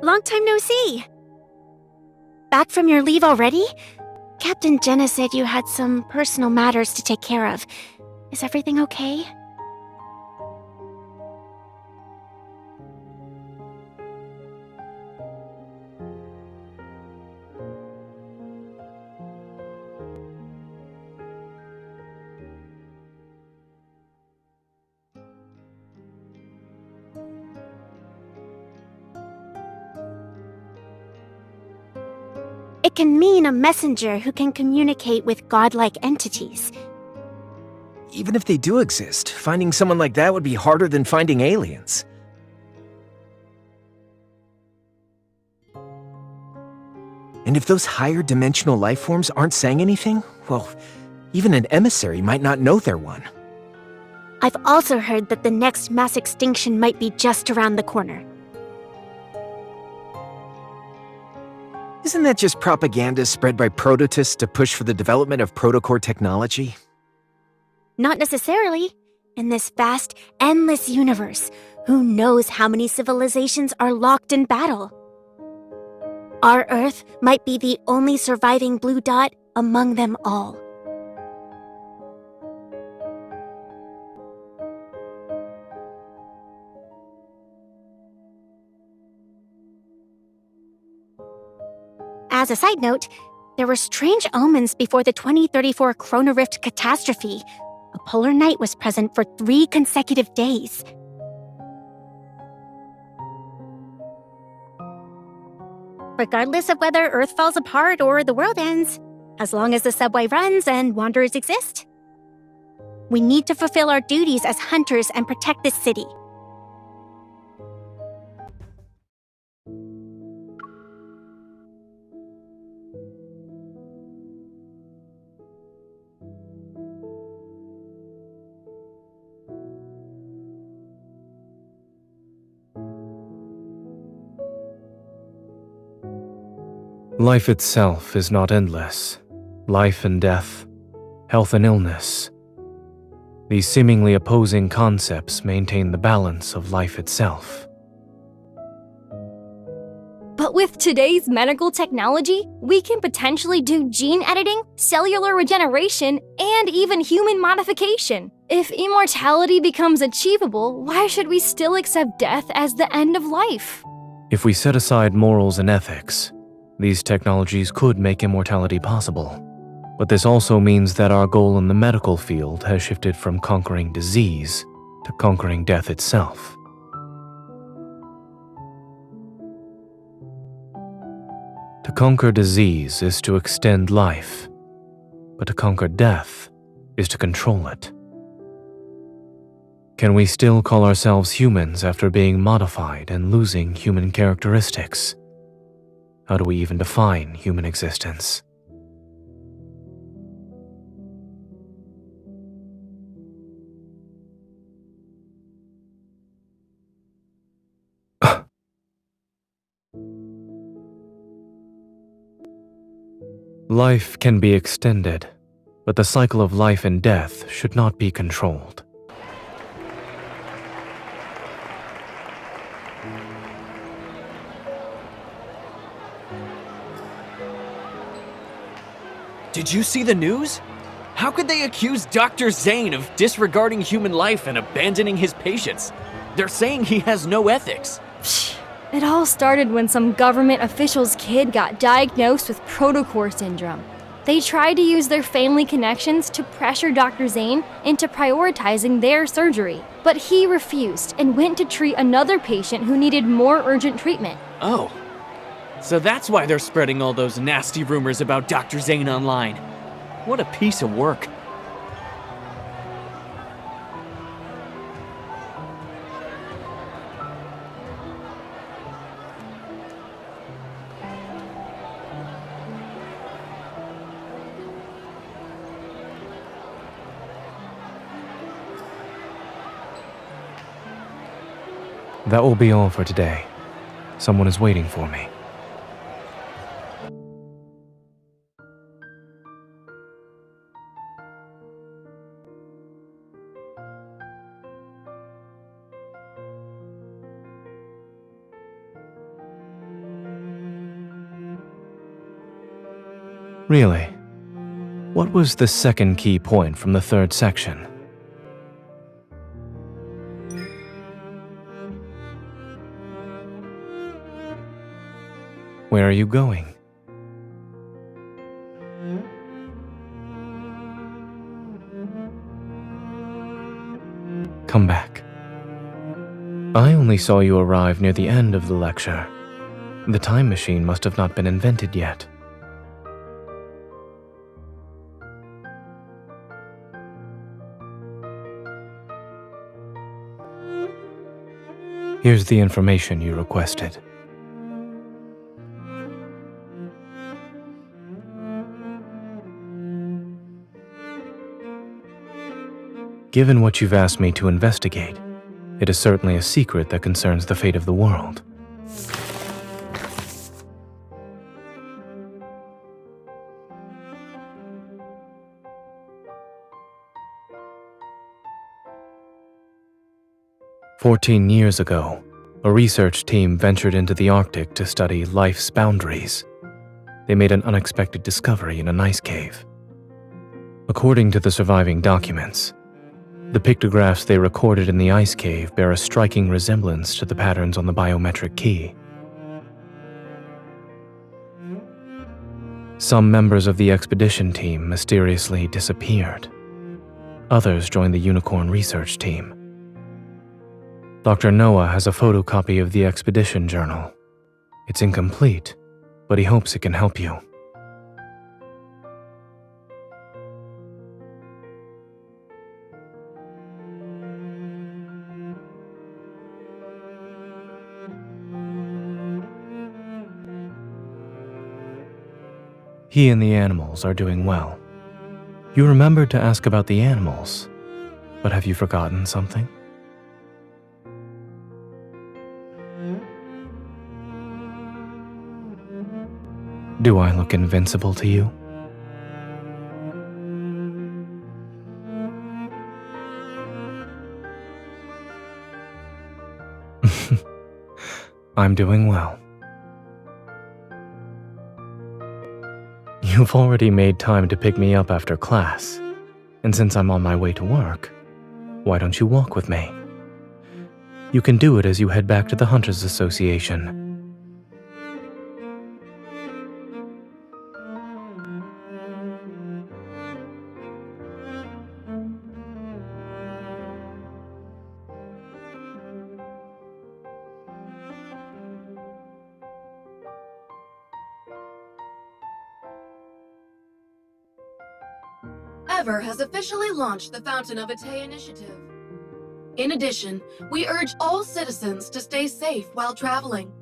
long time no see. Back from your leave already? Captain Jenna said you had some personal matters to take care of. Is everything okay? It can mean a messenger who can communicate with godlike entities. Even if they do exist, finding someone like that would be harder than finding aliens. And if those higher dimensional life forms aren't saying anything, well, even an emissary might not know they're one. I've also heard that the next mass extinction might be just around the corner. Isn't that just propaganda spread by prototists to push for the development of protocore technology? Not necessarily. In this vast, endless universe, who knows how many civilizations are locked in battle? Our Earth might be the only surviving blue dot among them all. As a side note, there were strange omens before the 2034 Chrono Rift catastrophe. A polar night was present for 3 consecutive days. Regardless of whether Earth falls apart or the world ends, as long as the subway runs and wanderers exist, we need to fulfill our duties as hunters and protect this city. Life itself is not endless. Life and death, health and illness. These seemingly opposing concepts maintain the balance of life itself. But with today's medical technology, we can potentially do gene editing, cellular regeneration, and even human modification. If immortality becomes achievable, why should we still accept death as the end of life? If we set aside morals and ethics, these technologies could make immortality possible. But this also means that our goal in the medical field has shifted from conquering disease to conquering death itself. To conquer disease is to extend life, but to conquer death is to control it. Can we still call ourselves humans after being modified and losing human characteristics? How do we even define human existence? Life can be extended, but the cycle of life and death should not be controlled. Did you see the news? How could they accuse Dr. Zayne of disregarding human life and abandoning his patients? They're saying he has no ethics. It all started when some government official's kid got diagnosed with protocore syndrome. They tried to use their family connections to pressure Dr. Zayne into prioritizing their surgery, but he refused and went to treat another patient who needed more urgent treatment. Oh. So that's why they're spreading all those nasty rumors about Dr. Zayne online. What a piece of work. That will be all for today. Someone is waiting for me. Really? What was the second key point from the third section? Where are you going? Come back. I only saw you arrive near the end of the lecture. The time machine must have not been invented yet. Here's the information you requested. Given what you've asked me to investigate, it is certainly a secret that concerns the fate of the world. "14 years ago, a research team ventured into the Arctic to study life's boundaries. They made an unexpected discovery in an ice cave. According to the surviving documents, the pictographs they recorded in the ice cave bear a striking resemblance to the patterns on the biometric key. Some members of the expedition team mysteriously disappeared. Others joined the Unicorn research team. Dr. Noah has a photocopy of the expedition journal. It's incomplete, but he hopes it can help you. He and the animals are doing well. You remembered to ask about the animals, but have you forgotten something? Do I look invincible to you? I'm doing well. You've already made time to pick me up after class, and since I'm on my way to work, why don't you walk with me? You can do it as you head back to the Hunters Association. Ever has officially launched the Fountain of Ate initiative. In addition, we urge all citizens to stay safe while traveling.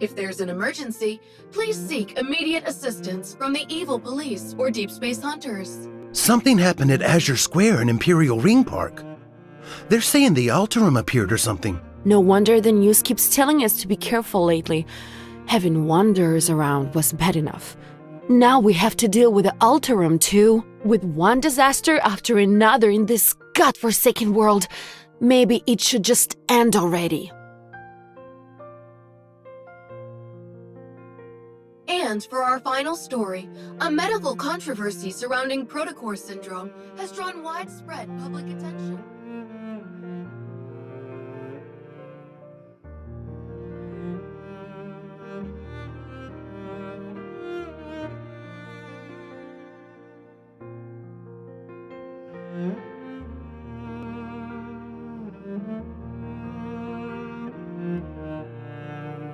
If there's an emergency, please seek immediate assistance from the evil police or Deepspace hunters. Something happened at Azure Square in Imperial Ring Park. They're saying the Alterum appeared or something. No wonder the news keeps telling us to be careful lately. Having wanderers around was bad enough. Now we have to deal with the Alterum too. With one disaster after another in this godforsaken world, maybe it should just end already. And for our final story, a medical controversy surrounding Protocore syndrome has drawn widespread public attention.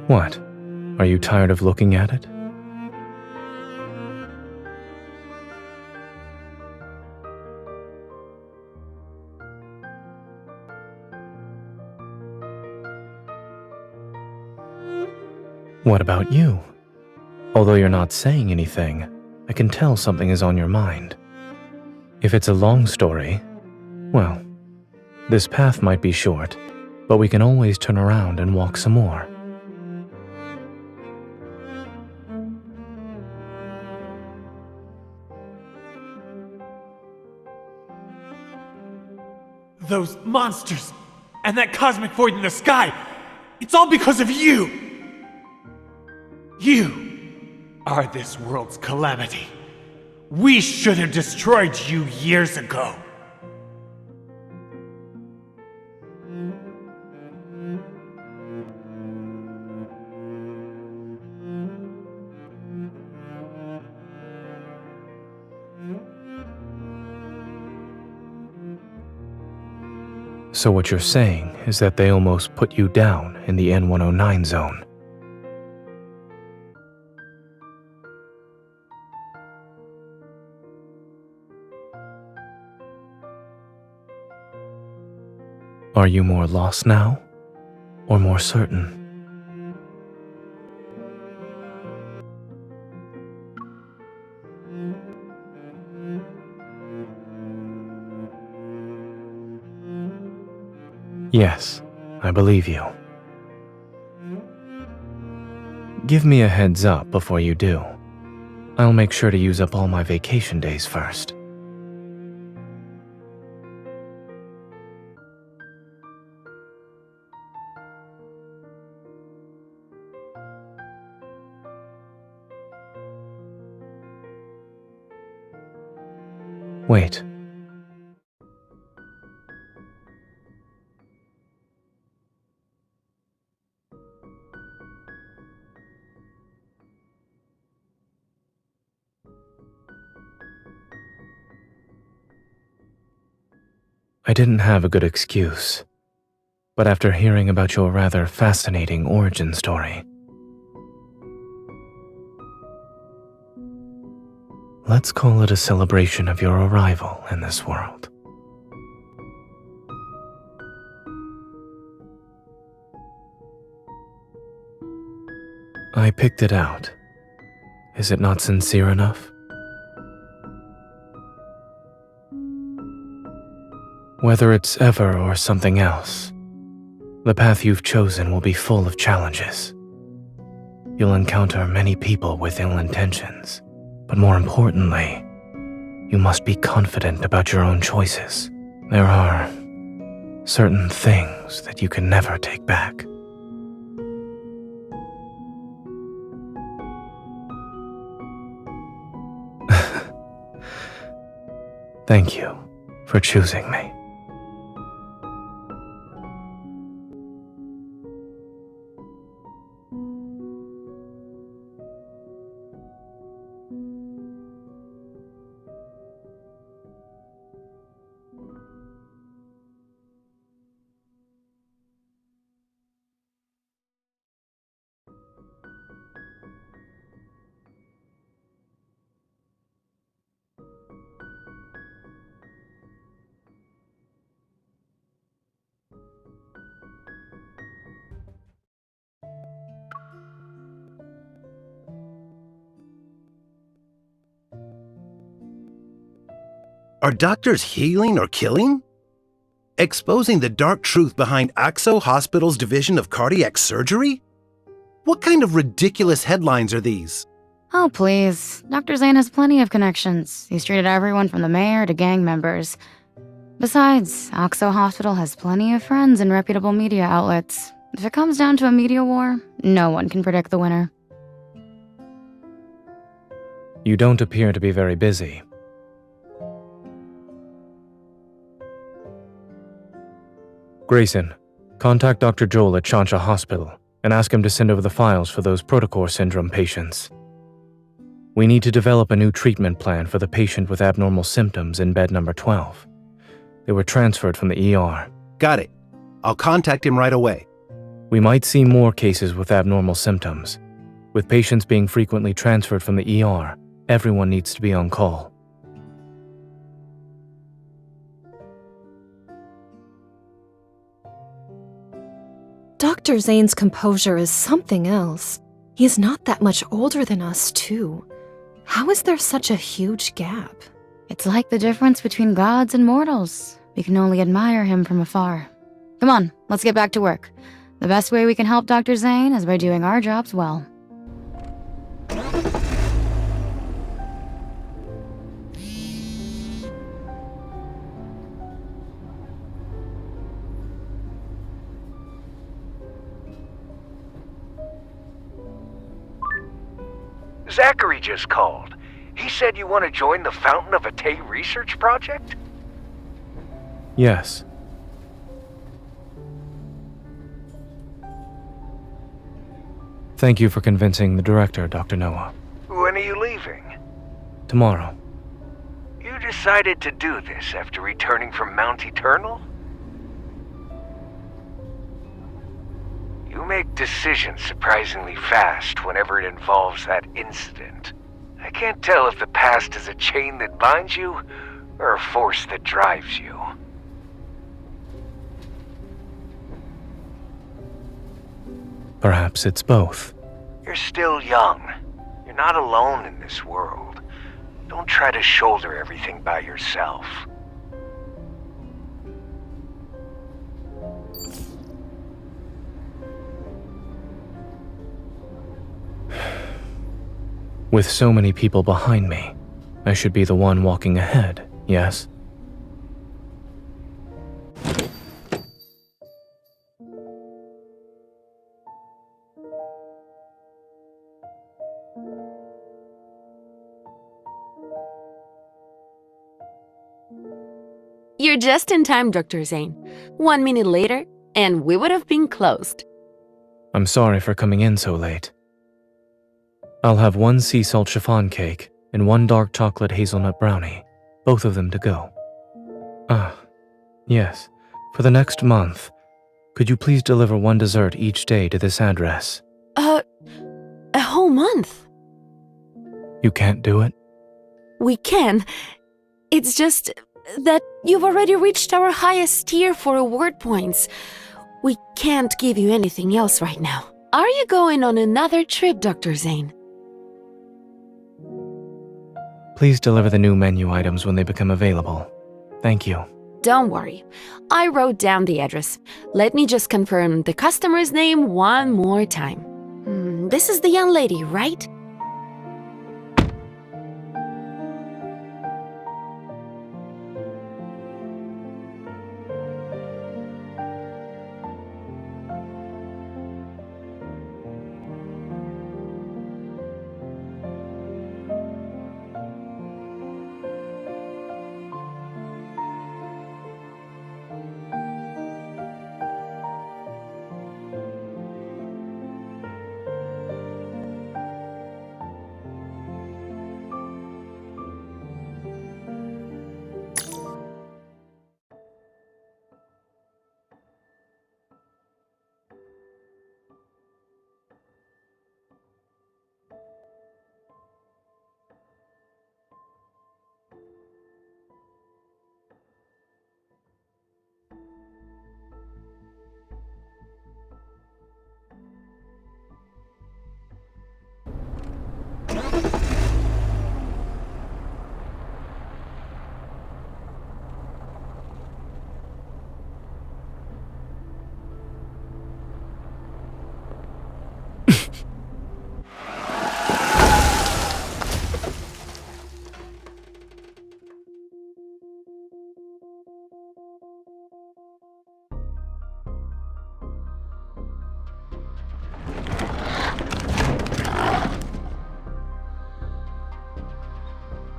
What? Are you tired of looking at it? What about you? Although you're not saying anything, I can tell something is on your mind. If it's a long story, well, this path might be short, but we can always turn around and walk some more. Those monsters and that cosmic void in the sky, it's all because of you! You are this world's calamity. We should have destroyed you years ago. So what you're saying is that they almost put you down in the N109 zone. Are you more lost now, or more certain? Yes, I believe you. Give me a heads up before you do. I'll make sure to use up all my vacation days first. Wait. I didn't have a good excuse, but after hearing about your rather fascinating origin story, let's call it a celebration of your arrival in this world. I picked it out. Is it not sincere enough? Whether it's ever or something else, the path you've chosen will be full of challenges. You'll encounter many people with ill intentions, but more importantly, you must be confident about your own choices. There are certain things that you can never take back. Thank you for choosing me. Are doctors healing or killing? Exposing the dark truth behind Axo Hospital's division of cardiac surgery? What kind of ridiculous headlines are these? Oh, please. Dr. Zayne has plenty of connections. He's treated everyone from the mayor to gang members. Besides, Axo Hospital has plenty of friends in reputable media outlets. If it comes down to a media war, no one can predict the winner. You don't appear to be very busy. Grayson, contact Dr. Joel at Chansha Hospital and ask him to send over the files for those Protocore syndrome patients. We need to develop a new treatment plan for the patient with abnormal symptoms in bed number 12. They were transferred from the ER. Got it. I'll contact him right away. We might see more cases with abnormal symptoms. With patients being frequently transferred from the ER, everyone needs to be on call. Dr. Zayne's composure is something else. He is not that much older than us, too. How is there such a huge gap? It's like the difference between gods and mortals. We can only admire him from afar. Come on, let's get back to work. The best way we can help Dr. Zayne is by doing our jobs well. Zachary just called. He said you want to join the Fountain of Atay research project? Yes. Thank you for convincing the director, Dr. Noah. When are you leaving? Tomorrow. You decided to do this after returning from Mount Eternal? You make decisions surprisingly fast whenever it involves that incident. I can't tell if the past is a chain that binds you, or a force that drives you. Perhaps it's both. You're still young. You're not alone in this world. Don't try to shoulder everything by yourself. With so many people behind me, I should be the one walking ahead, yes? You're just in time, Dr. Zayne. 1 minute later, and we would have been closed. I'm sorry for coming in so late. I'll have 1 sea salt chiffon cake and 1 dark chocolate hazelnut brownie, both of them to go. Yes, for the next month, could you please deliver 1 dessert each day to this address? A whole month? You can't do it? We can. It's just that you've already reached our highest tier for award points. We can't give you anything else right now. Are you going on another trip, Dr. Zayne? Please deliver the new menu items when they become available. Thank you. Don't worry. I wrote down the address. Let me just confirm the customer's name one more time. This is the young lady, right?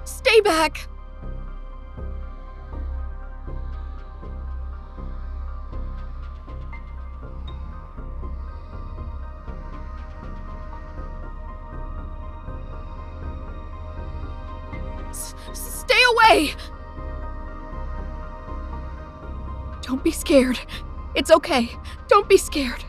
Stay back! Stay away! Don't be scared. It's okay. Don't be scared.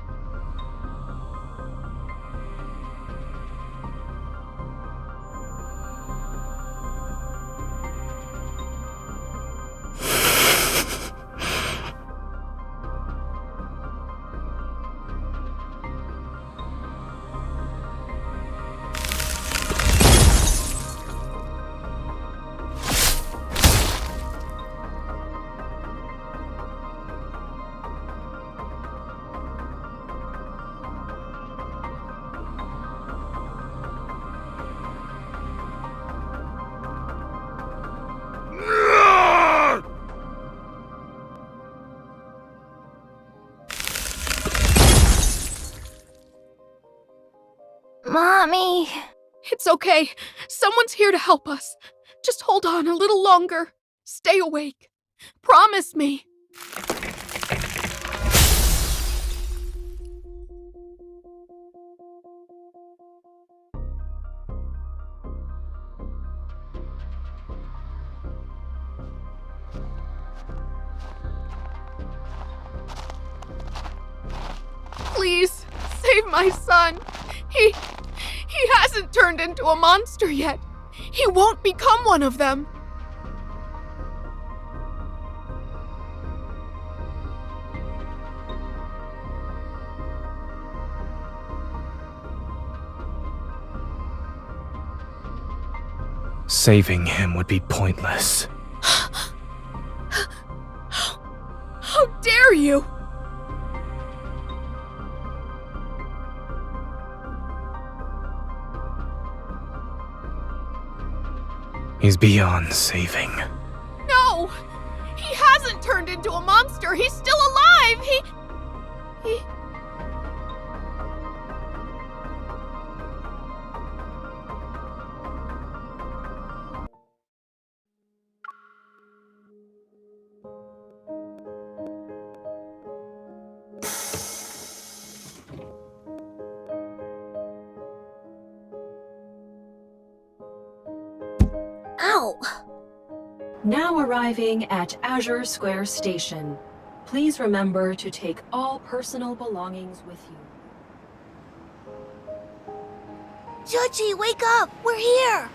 Mommy! It's okay. Someone's here to help us. Just hold on a little longer. Stay awake. Promise me. Please, save my son. He hasn't turned into a monster yet. He won't become one of them. Saving him would be pointless. How dare you! He's beyond saving. No! He hasn't turned into a monster! He's still alive! He... Ow! Now arriving at Azure Square Station. Please remember to take all personal belongings with you. Chuchi, wake up! We're here!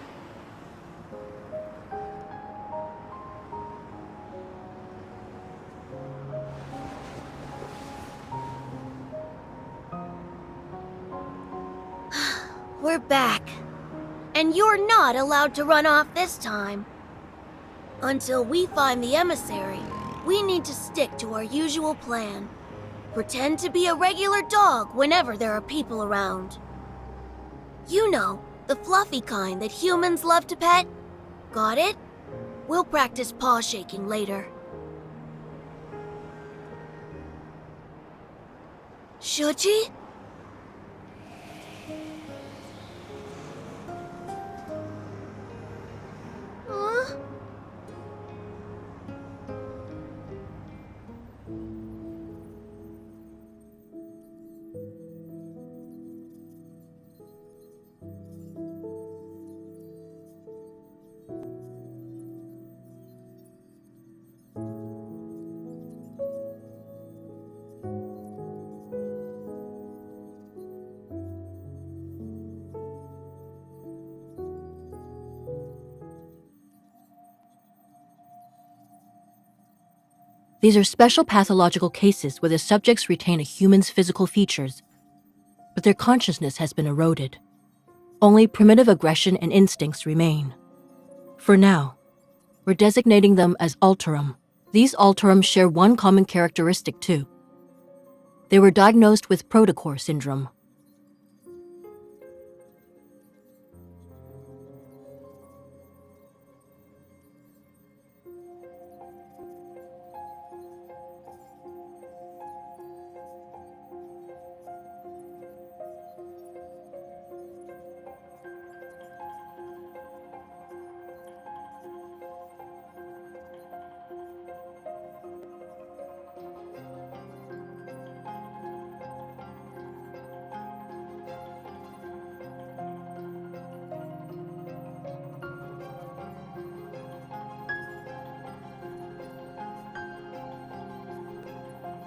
We're back. And you're not allowed to run off this time. Until we find the emissary, we need to stick to our usual plan. Pretend to be a regular dog whenever there are people around. You know, the fluffy kind that humans love to pet. Got it? We'll practice paw shaking later. Shuji? These are special pathological cases where the subjects retain a human's physical features, but their consciousness has been eroded. Only primitive aggression and instincts remain. For now, we're designating them as Alterum. These Alterum share one common characteristic too. They were diagnosed with protocore syndrome.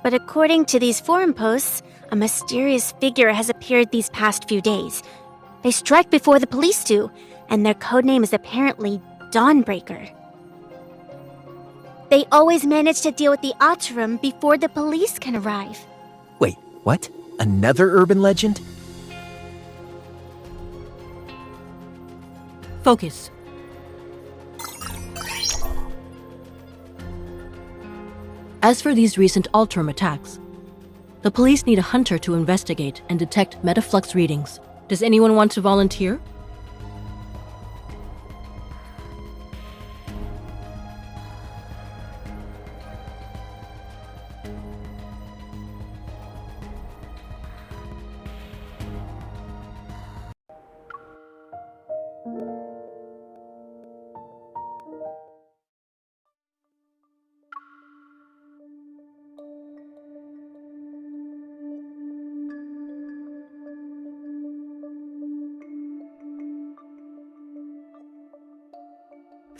But according to these forum posts, a mysterious figure has appeared these past few days. They strike before the police do, and their codename is apparently Dawnbreaker. They always manage to deal with the Alterum before the police can arrive. Wait, what? Another urban legend? Focus. As for these recent Alterum attacks, the police need a hunter to investigate and detect metaflux readings. Does anyone want to volunteer?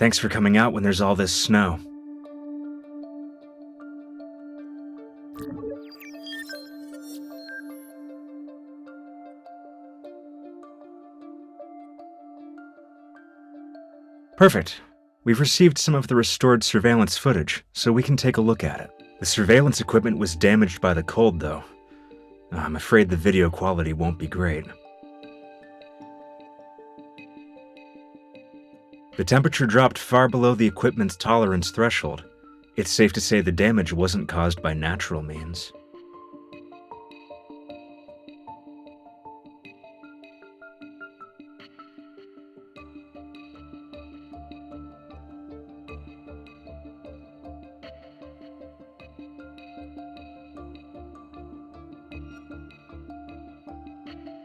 Thanks for coming out when there's all this snow. Perfect. We've received some of the restored surveillance footage, so we can take a look at it. The surveillance equipment was damaged by the cold, though. I'm afraid the video quality won't be great. The temperature dropped far below the equipment's tolerance threshold. It's safe to say the damage wasn't caused by natural means.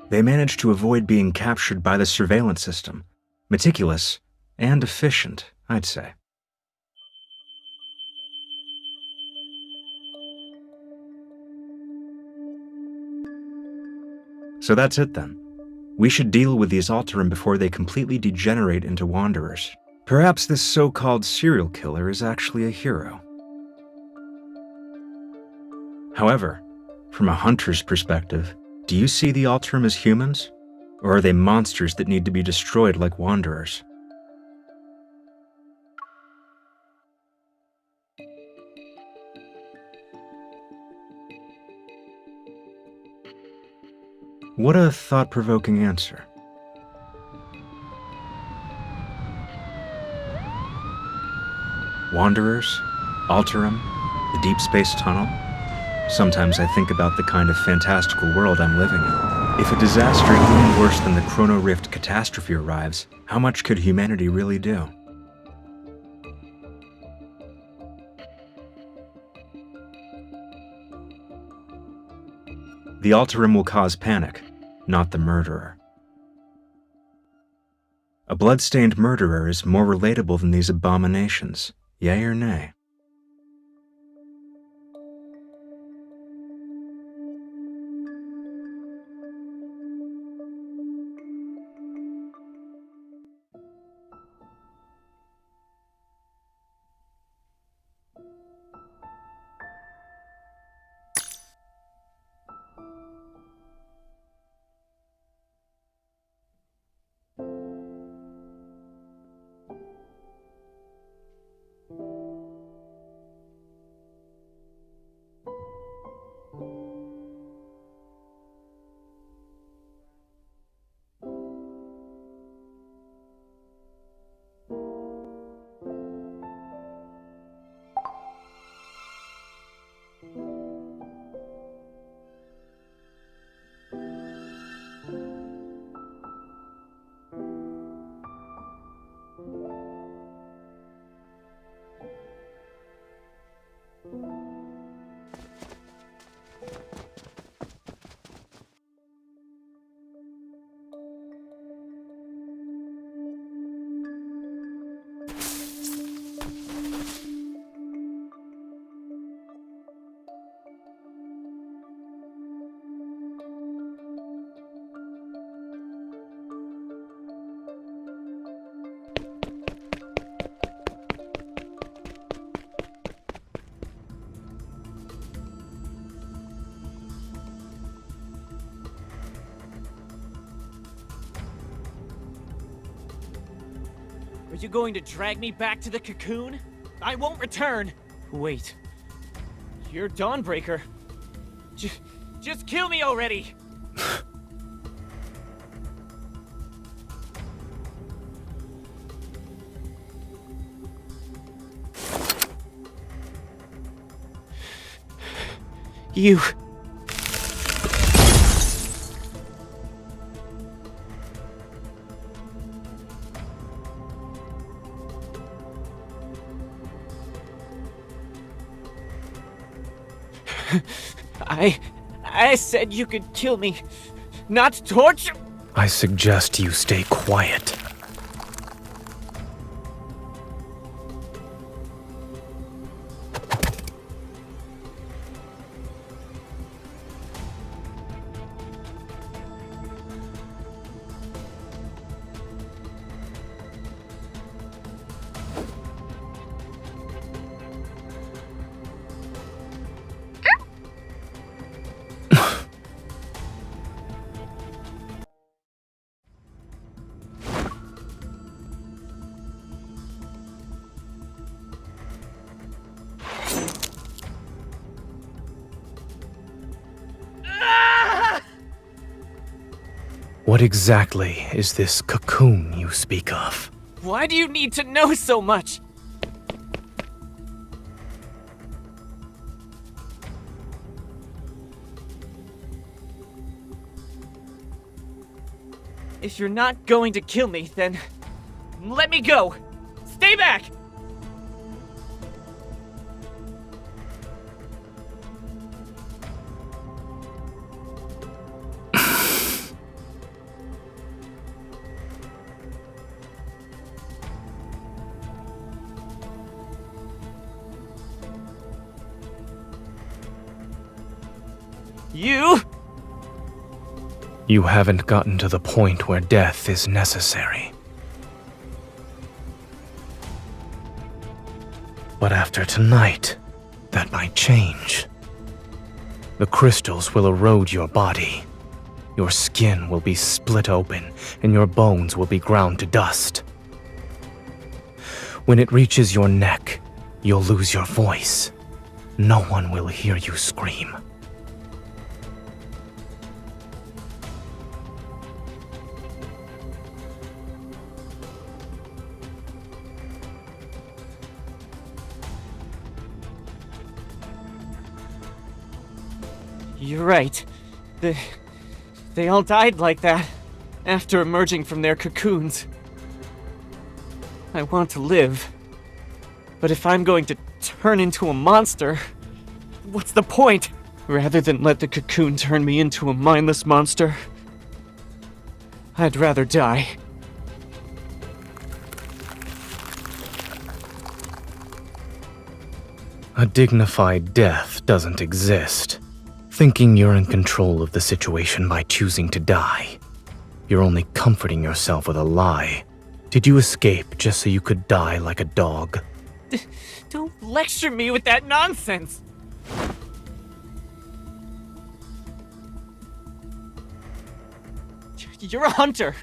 They managed to avoid being captured by the surveillance system. Meticulous and efficient, I'd say. So that's it then. We should deal with these Alterum before they completely degenerate into wanderers. Perhaps this so-called serial killer is actually a hero. However, from a hunter's perspective, do you see the Alterum as humans? Or are they monsters that need to be destroyed like wanderers? What a thought-provoking answer. Wanderers? Alterum? The Deepspace tunnel? Sometimes I think about the kind of fantastical world I'm living in. If a disaster even worse than the Chrono Rift catastrophe arrives, how much could humanity really do? The Alterum will cause panic, not the murderer. A blood-stained murderer is more relatable than these abominations, yay or nay? Are you going to drag me back to the Cocoon? I won't return! Wait. You're Dawnbreaker. Just kill me already! You... I said you could kill me, not torture. I suggest you stay quiet. What exactly is this cocoon you speak of? Why do you need to know so much? If you're not going to kill me, then let me go! Stay back! You? You haven't gotten to the point where death is necessary. But after tonight, that might change. The crystals will erode your body. Your skin will be split open, and your bones will be ground to dust. When it reaches your neck, you'll lose your voice. No one will hear you scream. You're right. They all died like that, after emerging from their cocoons. I want to live. But if I'm going to turn into a monster, what's the point? Rather than let the cocoon turn me into a mindless monster, I'd rather die. A dignified death doesn't exist. Thinking you're in control of the situation by choosing to die. You're only comforting yourself with a lie. Did you escape just so you could die like a dog? Don't lecture me with that nonsense! You're a hunter.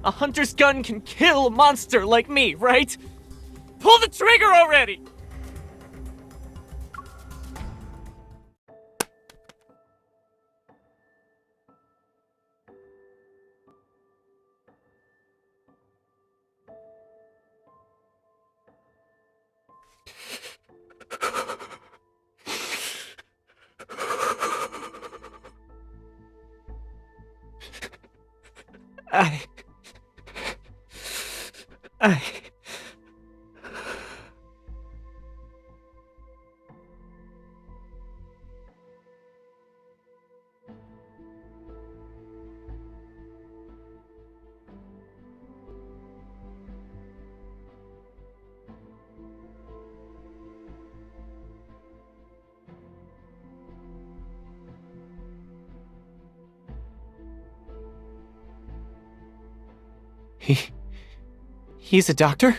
A hunter's gun can kill a monster like me, right? Pull the trigger already! I... He's a doctor?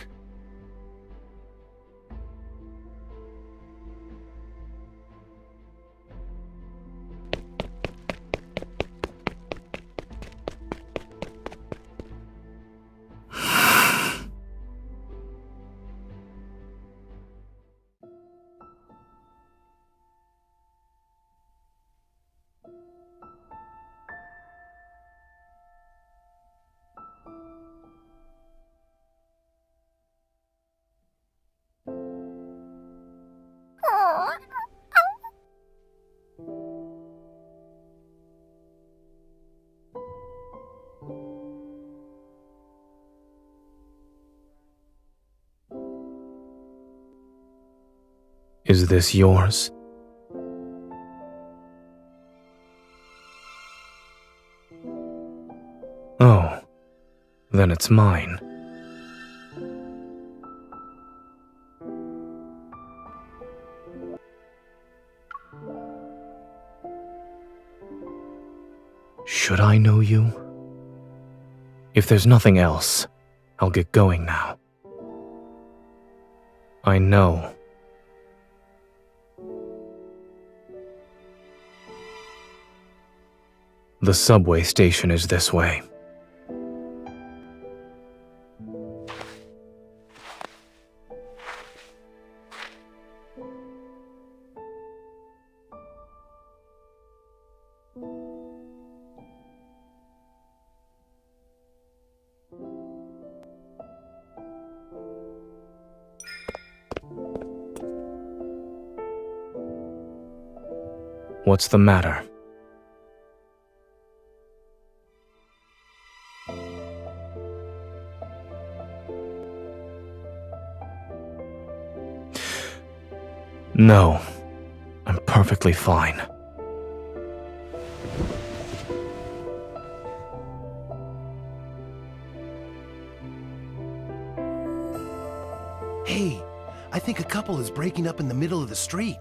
Is this yours? Oh, then it's mine. Should I know you? If there's nothing else, I'll get going now. I know. The subway station is this way. What's the matter? No, I'm perfectly fine. Hey, I think a couple is breaking up in the middle of the street.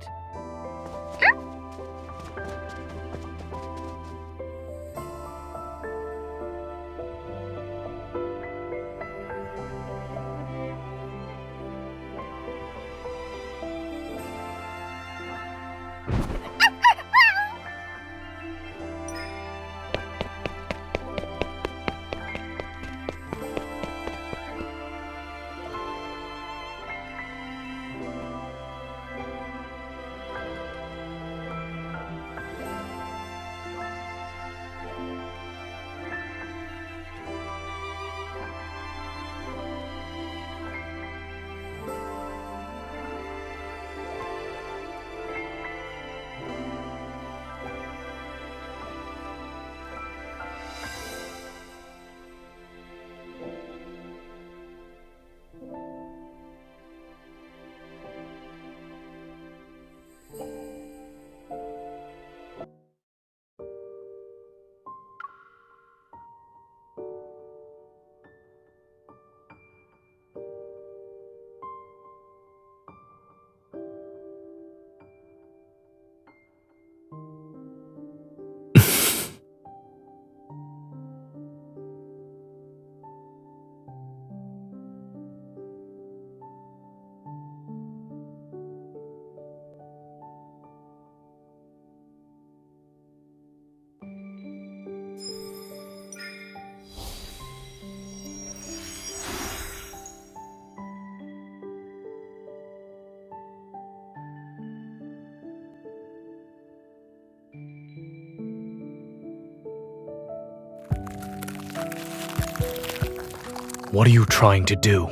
What are you trying to do?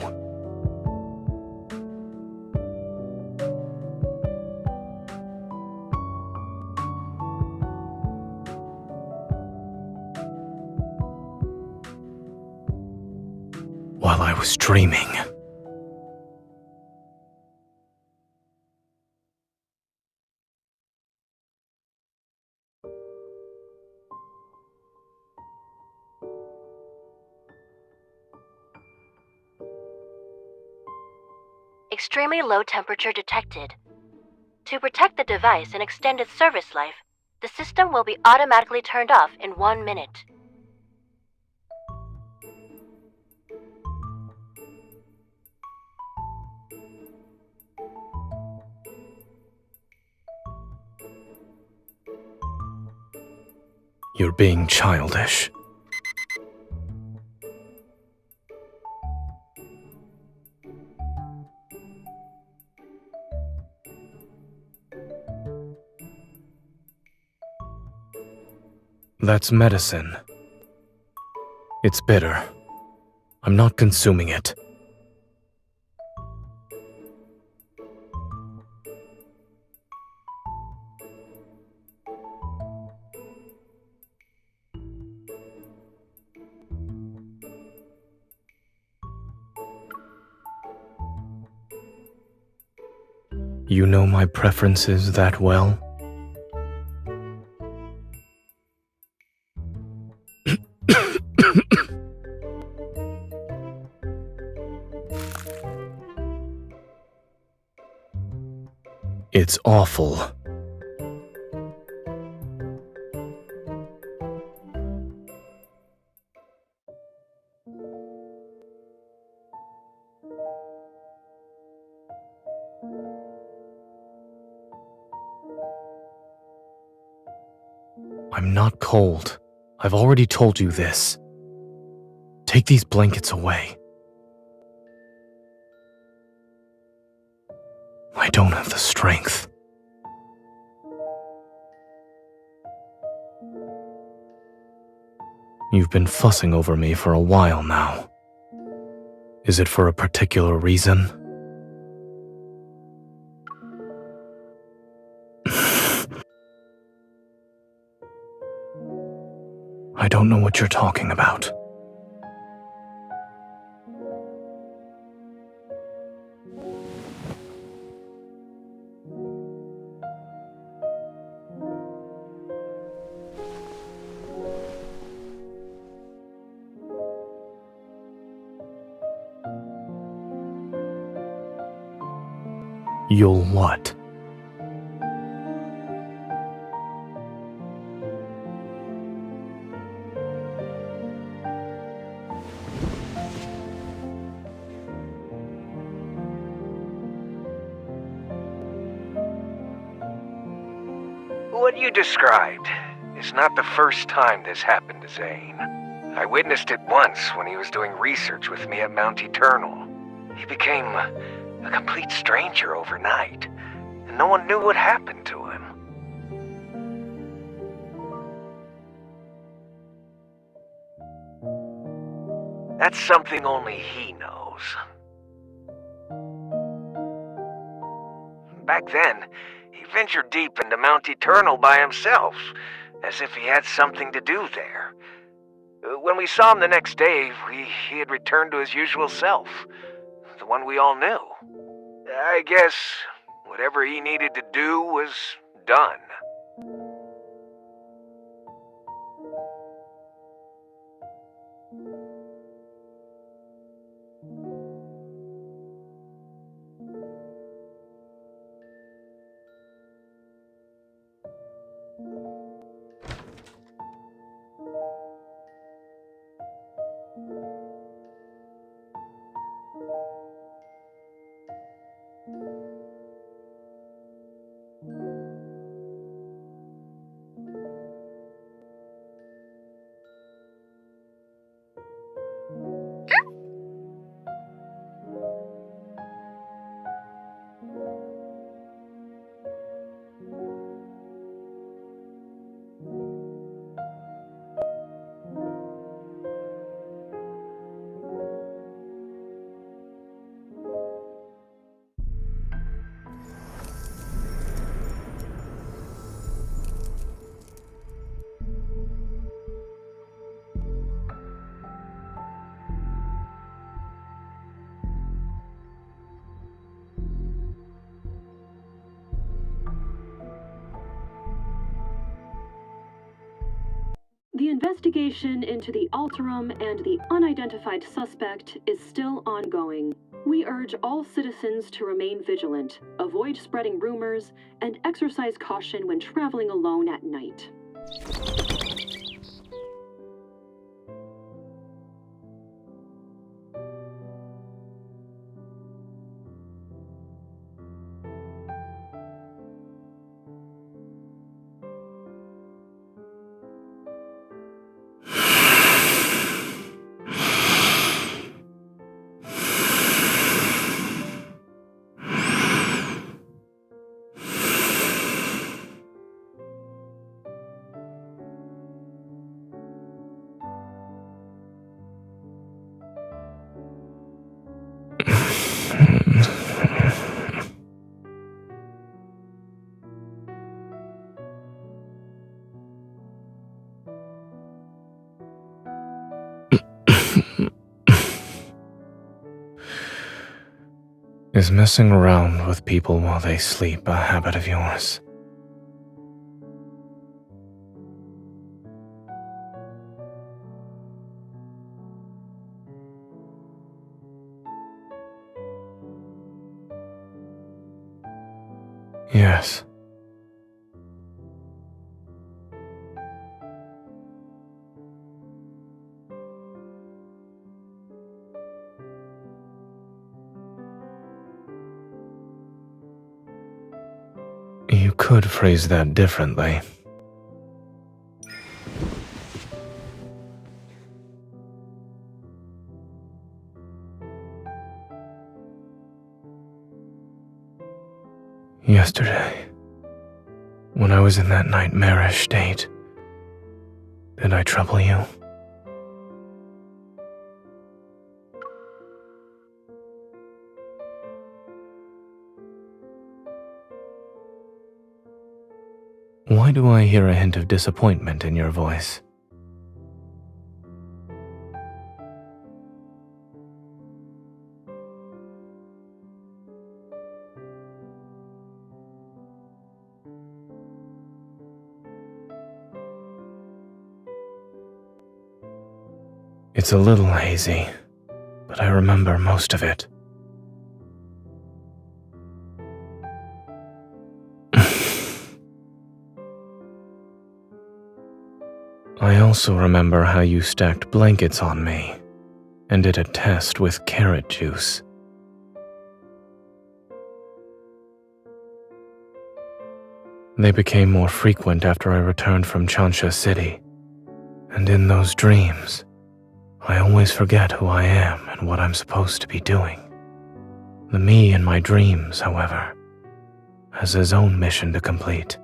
While I was dreaming. Extremely low temperature detected. To protect the device and extend its service life, the system will be automatically turned off in 1 minute. You're being childish. That's medicine. It's bitter. I'm not consuming it. You know my preferences that well? It's awful. I'm not cold. I've already told you this. Take these blankets away. I don't have the strength. You've been fussing over me for a while now. Is it for a particular reason? I don't know what you're talking about. You'll what? What you described is not the first time this happened to Zayne. I witnessed it once when he was doing research with me at Mount Eternal. He became a complete stranger overnight, and no one knew what happened to him. That's something only he knows. Back then, he ventured deep into Mount Eternal by himself, as if he had something to do there. When we saw him the next day, he had returned to his usual self, the one we all knew. I guess whatever he needed to do was done. The investigation into the Alterum and the unidentified suspect is still ongoing. We urge all citizens to remain vigilant, avoid spreading rumors, and exercise caution when traveling alone at night. Is messing around with people while they sleep a habit of yours? Yes. You could phrase that differently. Yesterday, when I was in that nightmarish state, did I trouble you? Why do I hear a hint of disappointment in your voice? It's a little hazy, but I remember most of it. I also remember how you stacked blankets on me and did a test with carrot juice. They became more frequent after I returned from Chansha City, and in those dreams, I always forget who I am and what I'm supposed to be doing. The me in my dreams, however, has his own mission to complete.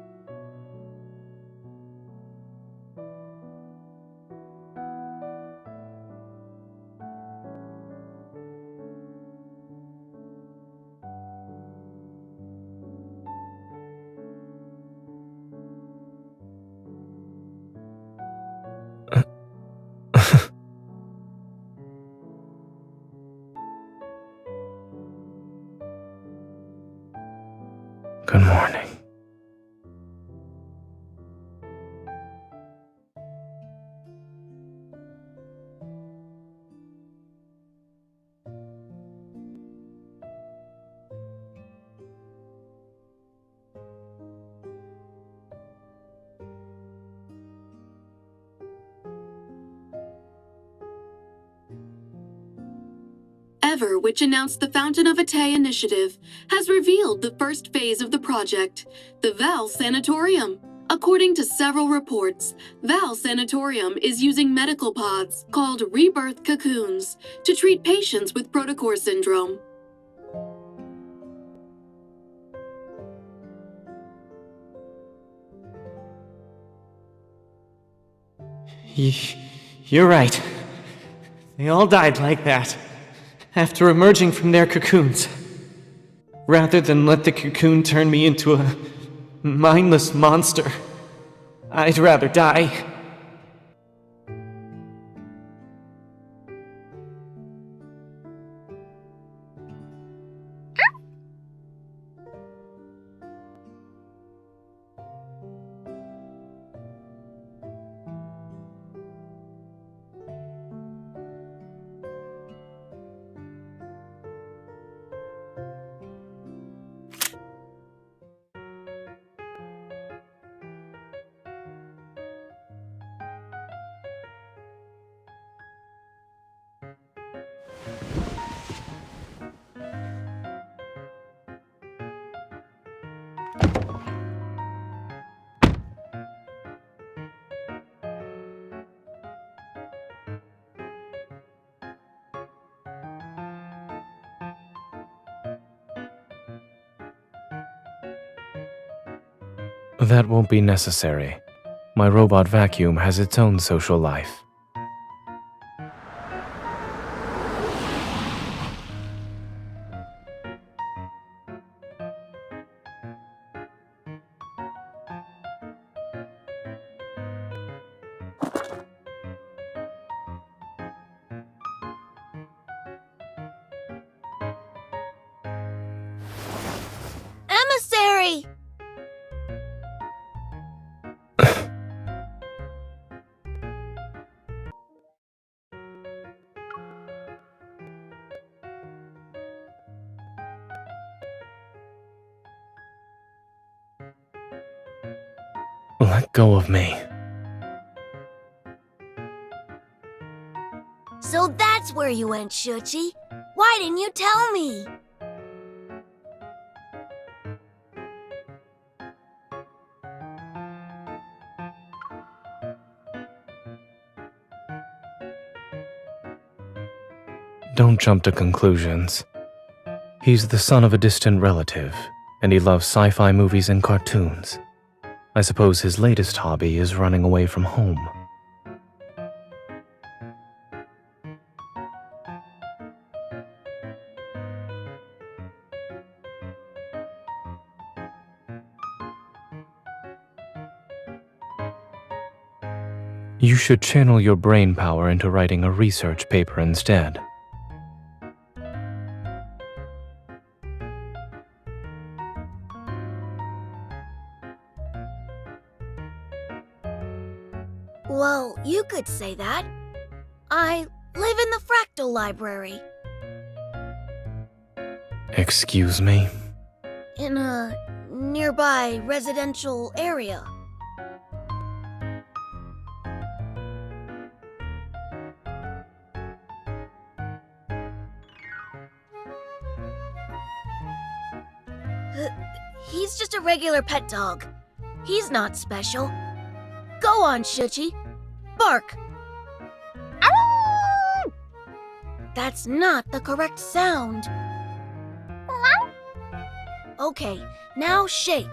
Good morning. Ever, which announced the Fountain of Atay initiative, has revealed the first phase of the project, the Val Sanatorium. According to several reports, Val Sanatorium is using medical pods called Rebirth Cocoons to treat patients with protocore syndrome. You're right. They all died like that, after emerging from their cocoons. Rather than let the cocoon turn me into a mindless monster, I'd rather die. That won't be necessary. My robot vacuum has its own social life. Emissary! Let go of me. So that's where you went, Shuchi. Why didn't you tell me? Don't jump to conclusions. He's the son of a distant relative, and he loves sci-fi movies and cartoons. I suppose his latest hobby is running away from home. You should channel your brain power into writing a research paper instead. Well, you could say that. I live in the Fractal Library. Excuse me? In a nearby residential area. He's just a regular pet dog. He's not special. Go on, Shuchi. Bark. That's not the correct sound. Okay, now shake.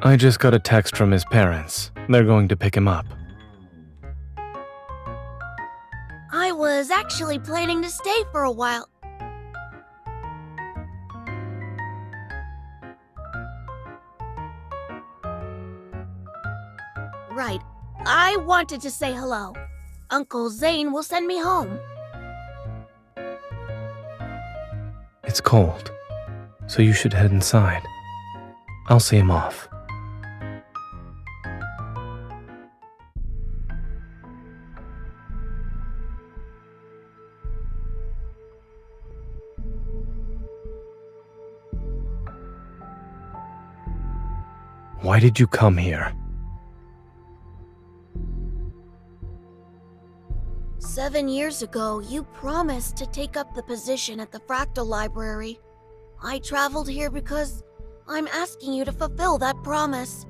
I just got a text from his parents. They're going to pick him up. I was actually planning to stay for a while. Right. I wanted to say hello. Uncle Zayne will send me home. It's cold, so you should head inside. I'll see him off. Why did you come here? 7 years ago, you promised to take up the position at the Fractal Library. I traveled here because I'm asking you to fulfill that promise.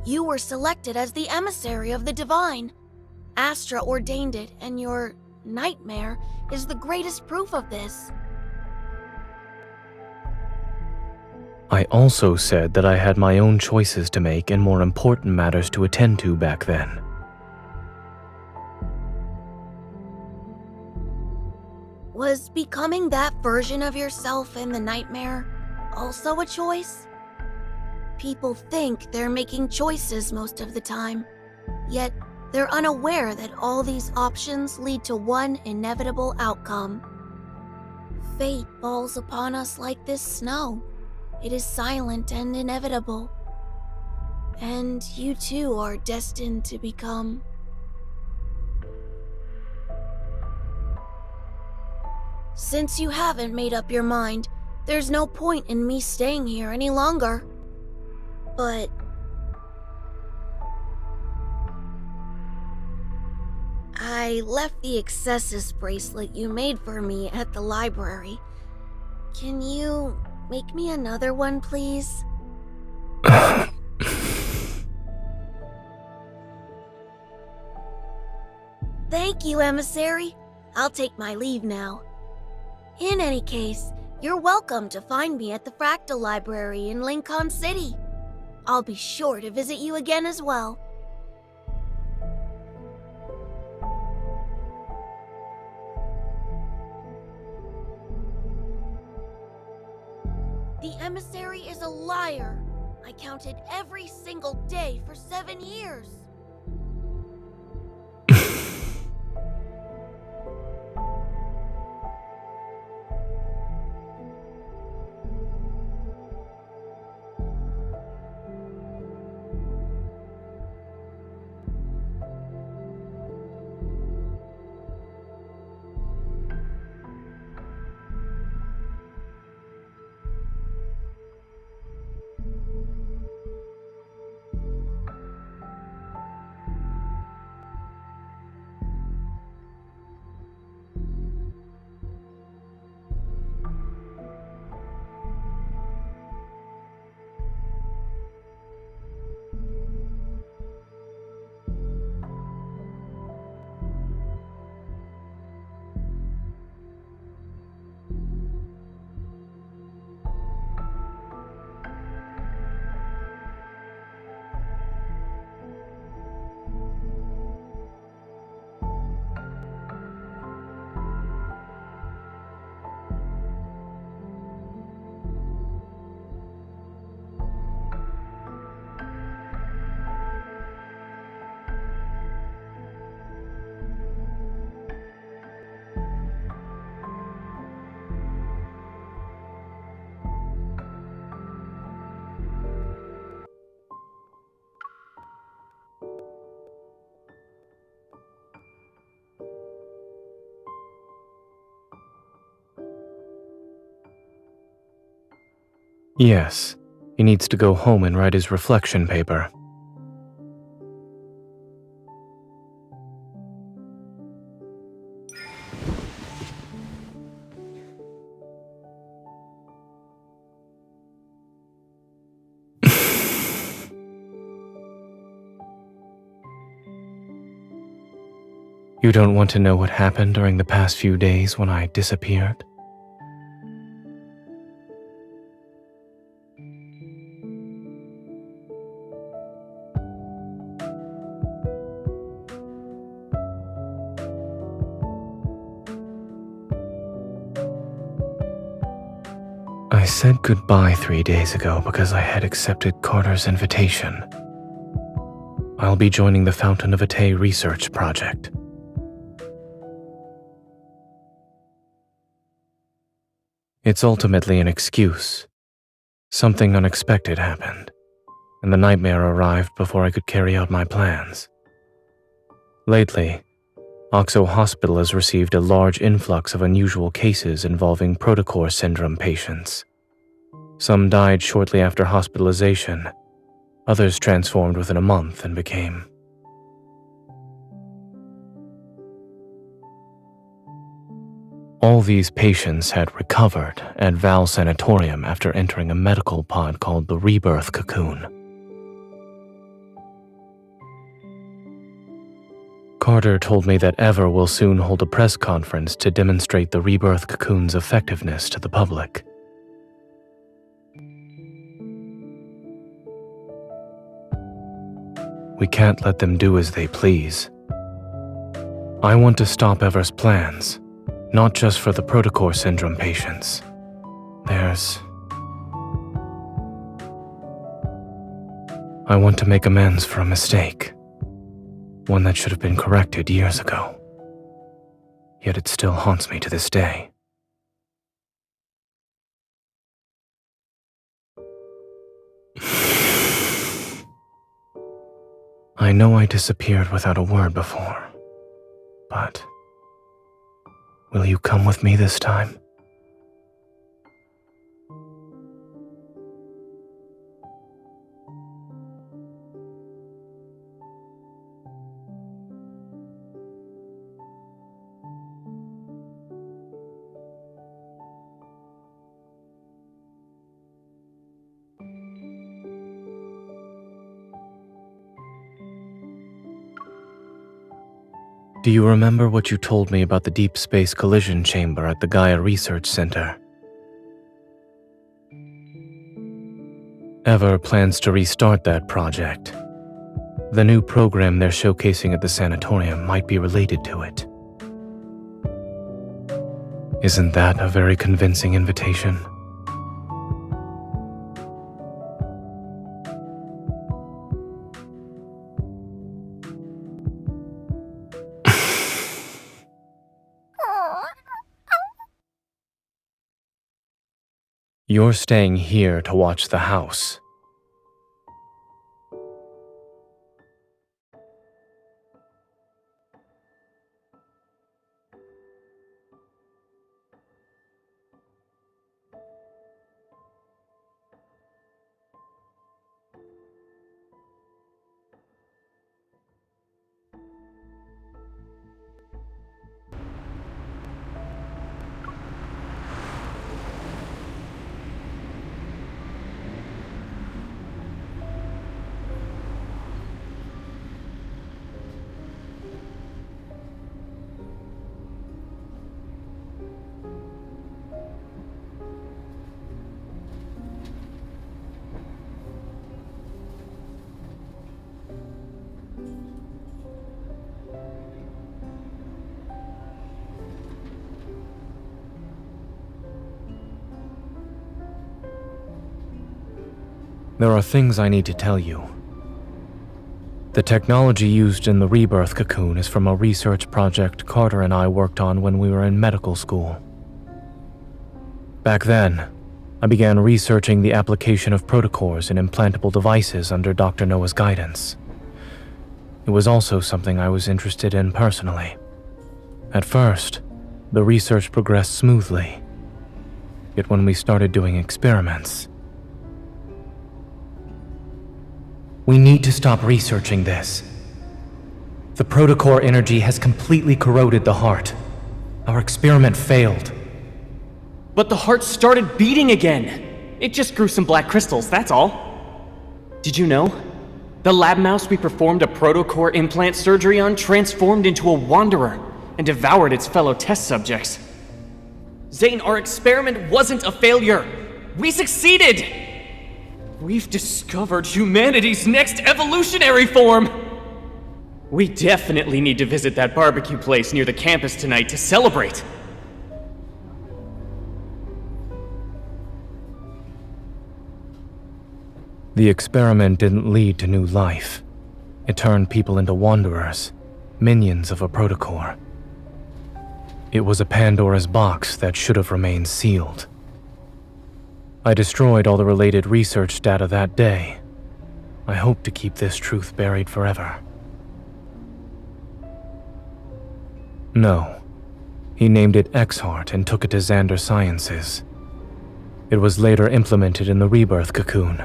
You were selected as the emissary of the Divine. Astra ordained it, and your nightmare is the greatest proof of this. I also said that I had my own choices to make and more important matters to attend to back then. Was becoming that version of yourself in the nightmare also a choice? People think they're making choices most of the time, yet they're unaware that all these options lead to one inevitable outcome. Fate falls upon us like this snow. It is silent and inevitable. And you too are destined to become... Since you haven't made up your mind, there's no point in me staying here any longer. But... I left the Excessus bracelet you made for me at the library. Can you make me another one, please? Thank you, Emissary. I'll take my leave now. In any case, you're welcome to find me at the Fractal Library in Lincoln City. I'll be sure to visit you again as well. The emissary is a liar. I counted every single day for 7 years. Yes, he needs to go home and write his reflection paper. You don't want to know what happened during the past few days when I disappeared? I said goodbye 3 days ago because I had accepted Carter's invitation. I'll be joining the Fountain of Vitae research project. It's ultimately an excuse. Something unexpected happened, and the nightmare arrived before I could carry out my plans. Lately, Oxo Hospital has received a large influx of unusual cases involving protocore syndrome patients. Some died shortly after hospitalization. Others transformed within a month and became... All these patients had recovered at Val Sanatorium after entering a medical pod called the Rebirth Cocoon. Carter told me that Ever will soon hold a press conference to demonstrate the Rebirth Cocoon's effectiveness to the public. We can't let them do as they please. I want to stop Ever's plans. Not just for the protocore syndrome patients. I want to make amends for a mistake. One that should have been corrected years ago. Yet it still haunts me to this day. I know I disappeared without a word before, but... will you come with me this time? Do you remember what you told me about the Deepspace collision chamber at the Gaia Research Center? Ever plans to restart that project. The new program they're showcasing at the sanatorium might be related to it. Isn't that a very convincing invitation? You're staying here to watch the house. There are things I need to tell you. The technology used in the Rebirth Cocoon is from a research project Carter and I worked on when we were in medical school. Back then, I began researching the application of protocores in implantable devices under Dr. Noah's guidance. It was also something I was interested in personally. At first, the research progressed smoothly. Yet when we started doing experiments, We need to stop researching this. The protocore energy has completely corroded the heart. Our experiment failed. But the heart started beating again. It just grew some black crystals, that's all. Did you know? The lab mouse we performed a protocore implant surgery on transformed into a wanderer and devoured its fellow test subjects. Zayne, our experiment wasn't a failure. We succeeded! We've discovered humanity's next evolutionary form! We definitely need to visit that barbecue place near the campus tonight to celebrate. The experiment didn't lead to new life. It turned people into wanderers, minions of a protocore. It was a Pandora's box that should have remained sealed. I destroyed all the related research data that day. I hope to keep this truth buried forever. No. He named it X-Heart and took it to Xander Sciences. It was later implemented in the Rebirth Cocoon,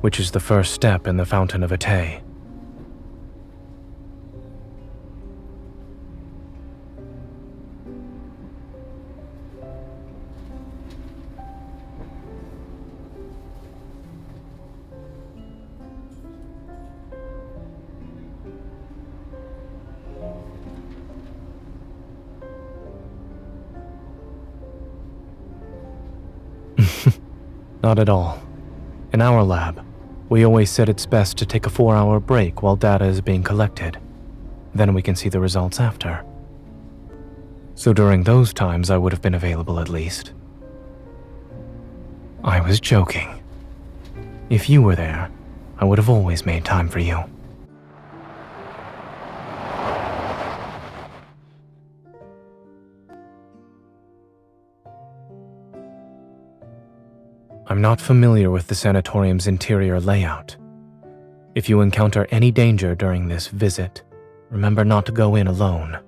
which is the first step in the Fountain of Atay. Not at all. In our lab, we always said it's best to take a 4-hour break while data is being collected. Then we can see the results after. So during those times, I would have been available at least. I was joking. If you were there, I would have always made time for you. I'm not familiar with the sanatorium's interior layout. If you encounter any danger during this visit, remember not to go in alone.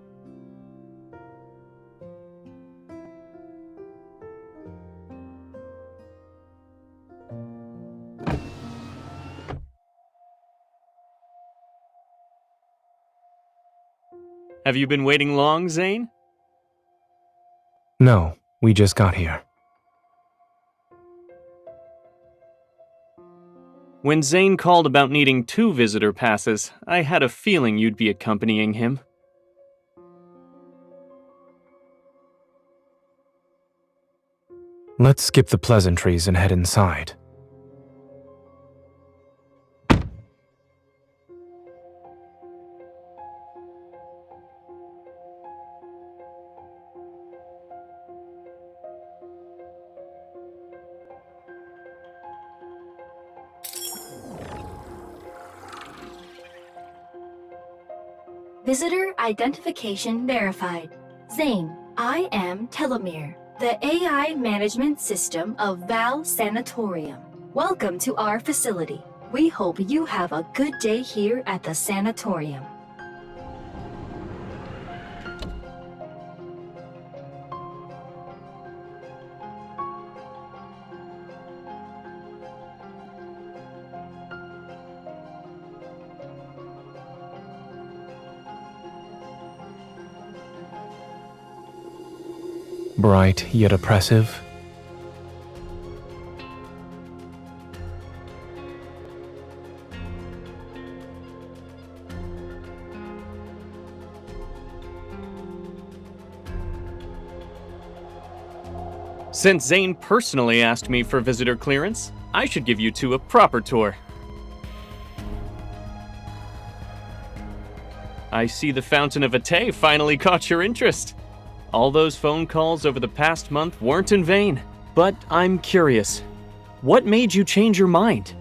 Have you been waiting long, Zayne? No, we just got here. When Zayne called about needing 2 visitor passes, I had a feeling you'd be accompanying him. Let's skip the pleasantries and head inside. Visitor identification verified. Zayne, I am Telomere, the AI management system of Val Sanatorium. Welcome to our facility. We hope you have a good day here at the sanatorium. Bright yet oppressive. Since Zayne personally asked me for visitor clearance, I should give you 2 a proper tour. I see the Fountain of Atay finally caught your interest. All those phone calls over the past month weren't in vain. But I'm curious, what made you change your mind?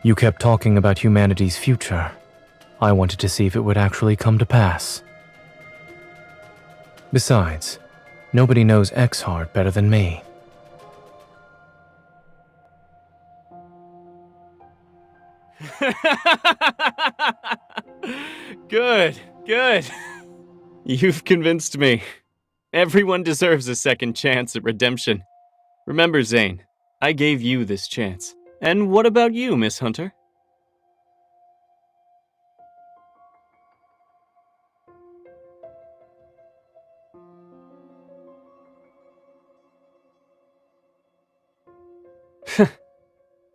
You kept talking about humanity's future. I wanted to see if it would actually come to pass. Besides, nobody knows X-Heart better than me. Good. You've convinced me. Everyone deserves a second chance at redemption. Remember, Zayne, I gave you this chance. And what about you, Miss Hunter?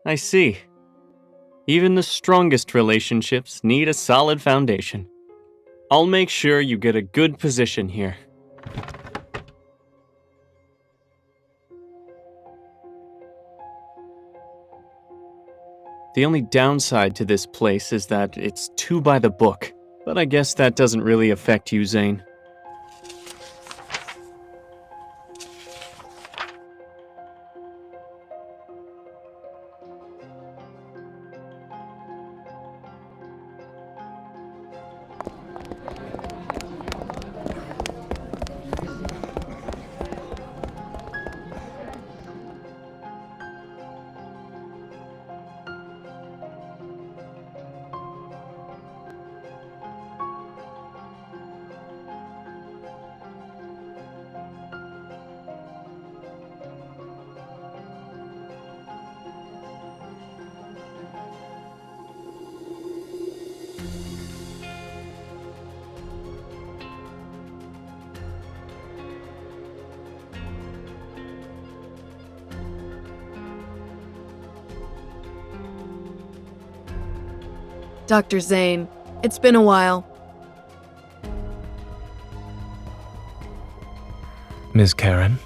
I see. Even the strongest relationships need a solid foundation. I'll make sure you get a good position here. The only downside to this place is that it's too by the book, but I guess that doesn't really affect you, Zayne. Dr. Zayne, it's been a while. Ms. Karen?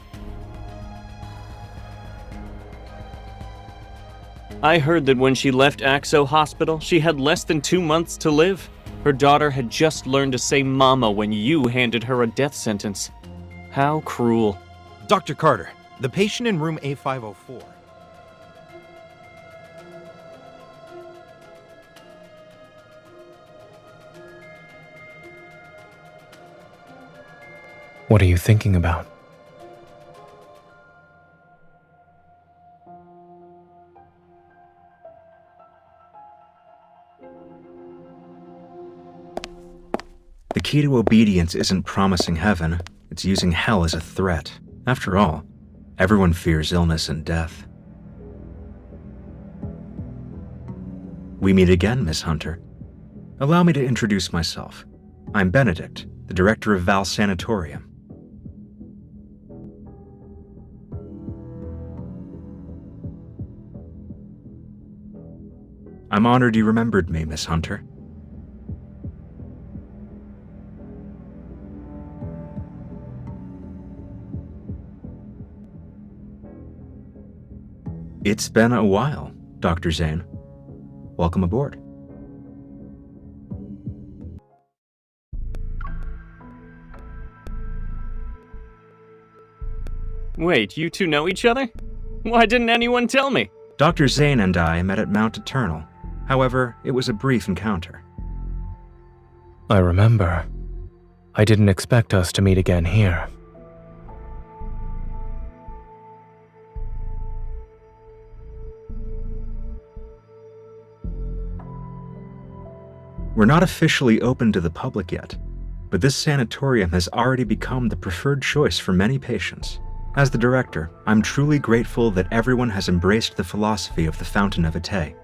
I heard that when she left Axo Hospital, she had less than 2 months to live. Her daughter had just learned to say mama when you handed her a death sentence. How cruel. Dr. Carter, the patient in room A504. What are you thinking about? The key to obedience isn't promising heaven, it's using hell as a threat. After all, everyone fears illness and death. We meet again, Miss Hunter. Allow me to introduce myself. I'm Benedict, the director of Val Sanatorium. I'm honored you remembered me, Miss Hunter. It's been a while, Dr. Zayne. Welcome aboard. Wait, you two know each other? Why didn't anyone tell me? Dr. Zayne and I met at Mount Eternal. However, it was a brief encounter. I remember. I didn't expect us to meet again here. We're not officially open to the public yet, but this sanatorium has already become the preferred choice for many patients. As the director, I'm truly grateful that everyone has embraced the philosophy of the Fountain of Ate.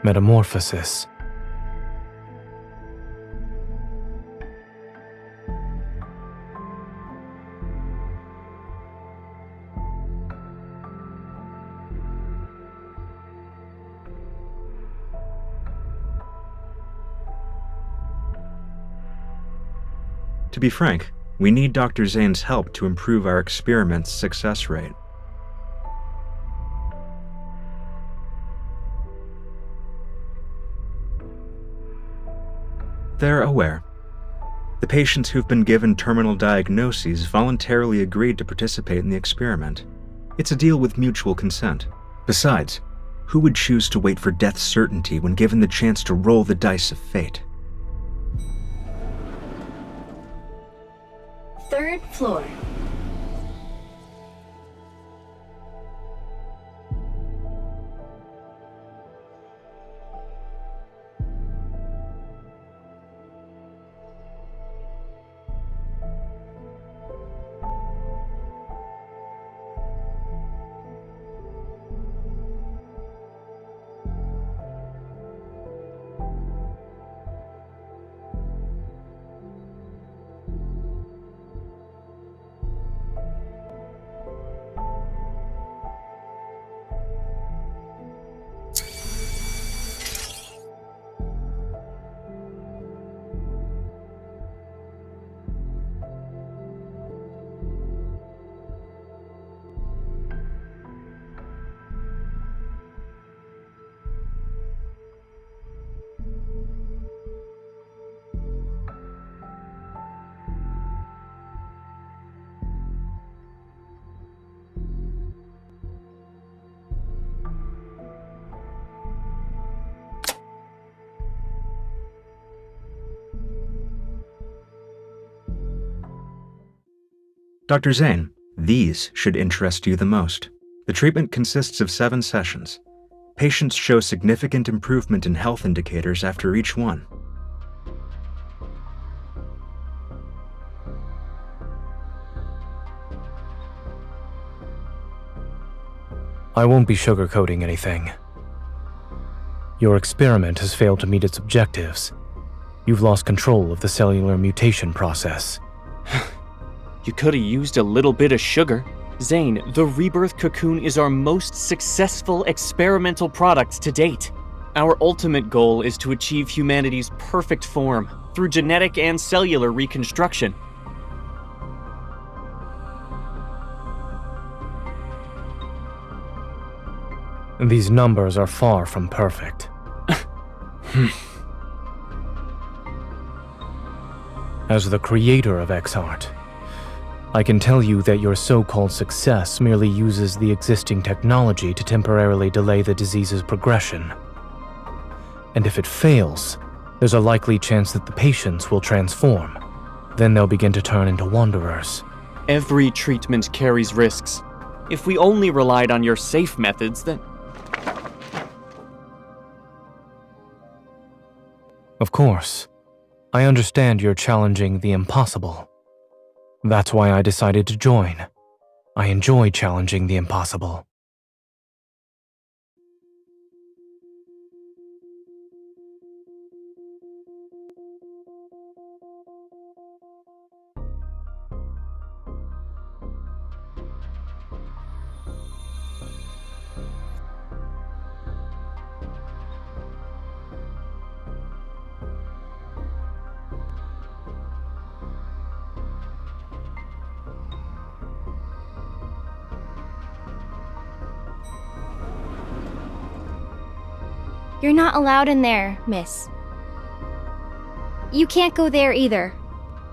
Metamorphosis. To be frank, we need Dr. Zayne's help to improve our experiment's success rate. They're aware. The patients who've been given terminal diagnoses voluntarily agreed to participate in the experiment. It's a deal with mutual consent. Besides, who would choose to wait for death's certainty when given the chance to roll the dice of fate? 3rd floor. Dr. Zayne, these should interest you the most. The treatment consists of 7 sessions. Patients show significant improvement in health indicators after each one. I won't be sugarcoating anything. Your experiment has failed to meet its objectives. You've lost control of the cellular mutation process. You could have used a little bit of sugar. Zayne, the Rebirth Cocoon is our most successful experimental product to date. Our ultimate goal is to achieve humanity's perfect form through genetic and cellular reconstruction. These numbers are far from perfect. As the creator of X-Art, I can tell you that your so-called success merely uses the existing technology to temporarily delay the disease's progression. And if it fails, there's a likely chance that the patients will transform. Then they'll begin to turn into wanderers. Every treatment carries risks. If we only relied on your safe methods, then... Of course, I understand you're challenging the impossible. That's why I decided to join. I enjoy challenging the impossible. You're not allowed in there, miss. You can't go there either.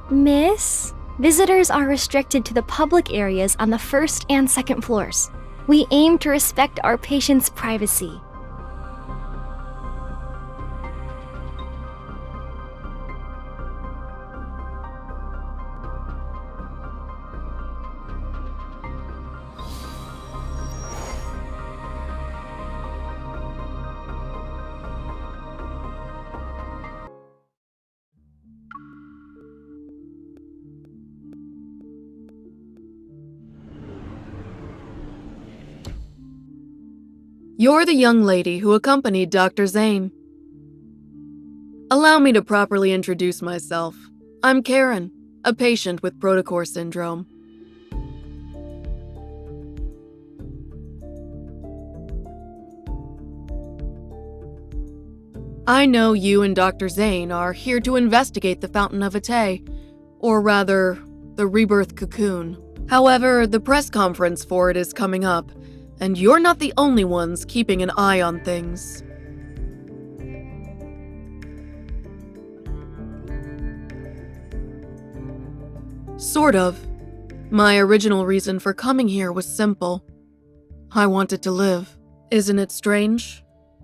Miss? Visitors are restricted to the public areas on the 1st and 2nd floors. We aim to respect our patients' privacy. You're the young lady who accompanied Dr. Zayne. Allow me to properly introduce myself. I'm Karen, a patient with protocore syndrome. I know you and Dr. Zayne are here to investigate the Fountain of Ate, or rather, the Rebirth Cocoon. However, the press conference for it is coming up, and you're not the only ones keeping an eye on things. Sort of. My original reason for coming here was simple. I wanted to live. Isn't it strange?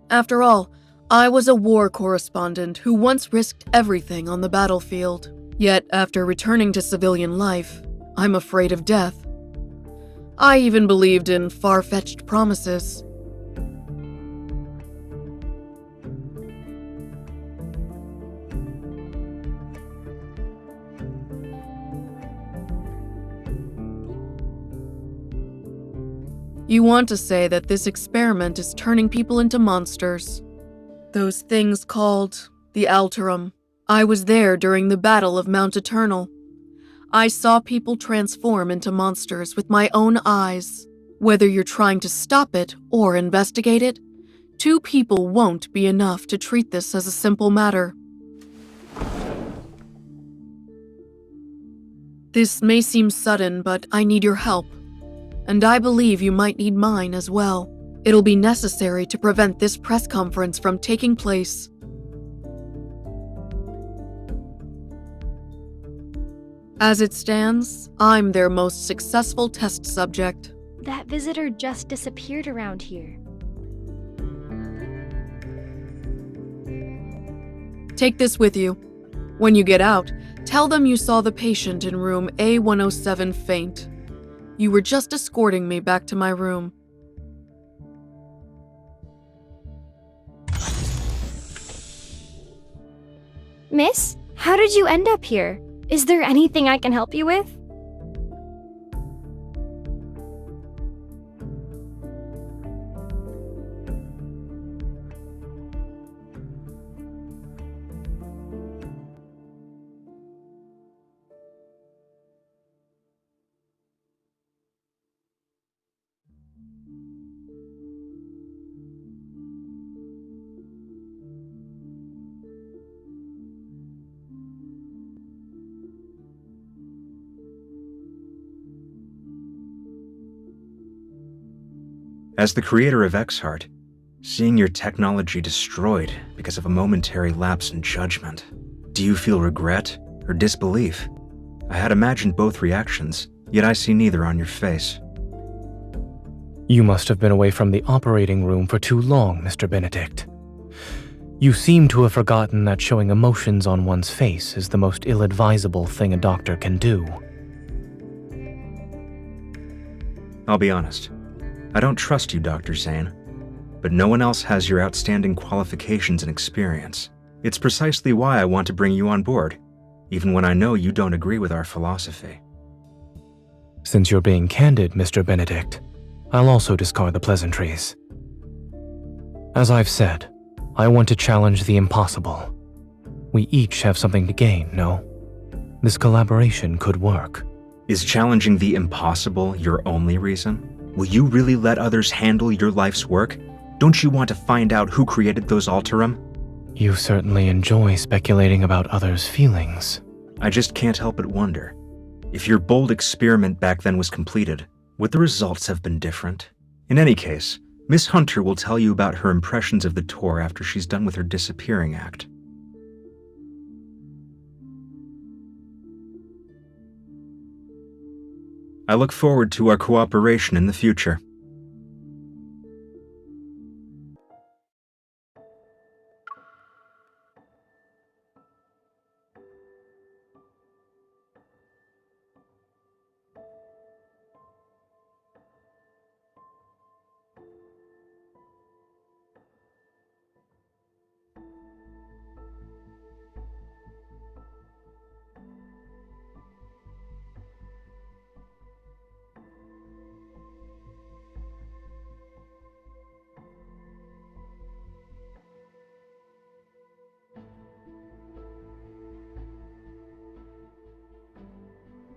After all, I was a war correspondent who once risked everything on the battlefield. Yet, after returning to civilian life, I'm afraid of death. I even believed in far-fetched promises. You want to say that this experiment is turning people into monsters. Those things called the Alterum. I was there during the Battle of Mount Eternal. I saw people transform into monsters with my own eyes. Whether you're trying to stop it or investigate it, 2 people won't be enough to treat this as a simple matter. This may seem sudden, but I need your help. And I believe you might need mine as well. It'll be necessary to prevent this press conference from taking place. As it stands, I'm their most successful test subject. That visitor just disappeared around here. Take this with you. When you get out, Tell them you saw the patient in room A107 faint. You were just escorting me back to my room. Miss, how did you end up here? Is there anything I can help you with? As the creator of Exheart, seeing your technology destroyed because of a momentary lapse in judgment, do you feel regret or disbelief? I had imagined both reactions, yet I see neither on your face. You must have been away from the operating room for too long, Mr. Benedict. You seem to have forgotten that showing emotions on one's face is the most ill-advisable thing a doctor can do. I'll be honest. I don't trust you, Dr. Zayne, but no one else has your outstanding qualifications and experience. It's precisely why I want to bring you on board, even when I know you don't agree with our philosophy. Since you're being candid, Mr. Benedict, I'll also discard the pleasantries. As I've said, I want to challenge the impossible. We each have something to gain, no? This collaboration could work. Is challenging the impossible your only reason? Will you really let others handle your life's work? Don't you want to find out who created those Alterum? You certainly enjoy speculating about others' feelings. I just can't help but wonder. If your bold experiment back then was completed, would the results have been different? In any case, Miss Hunter will tell you about her impressions of the tour after she's done with her disappearing act. I look forward to our cooperation in the future.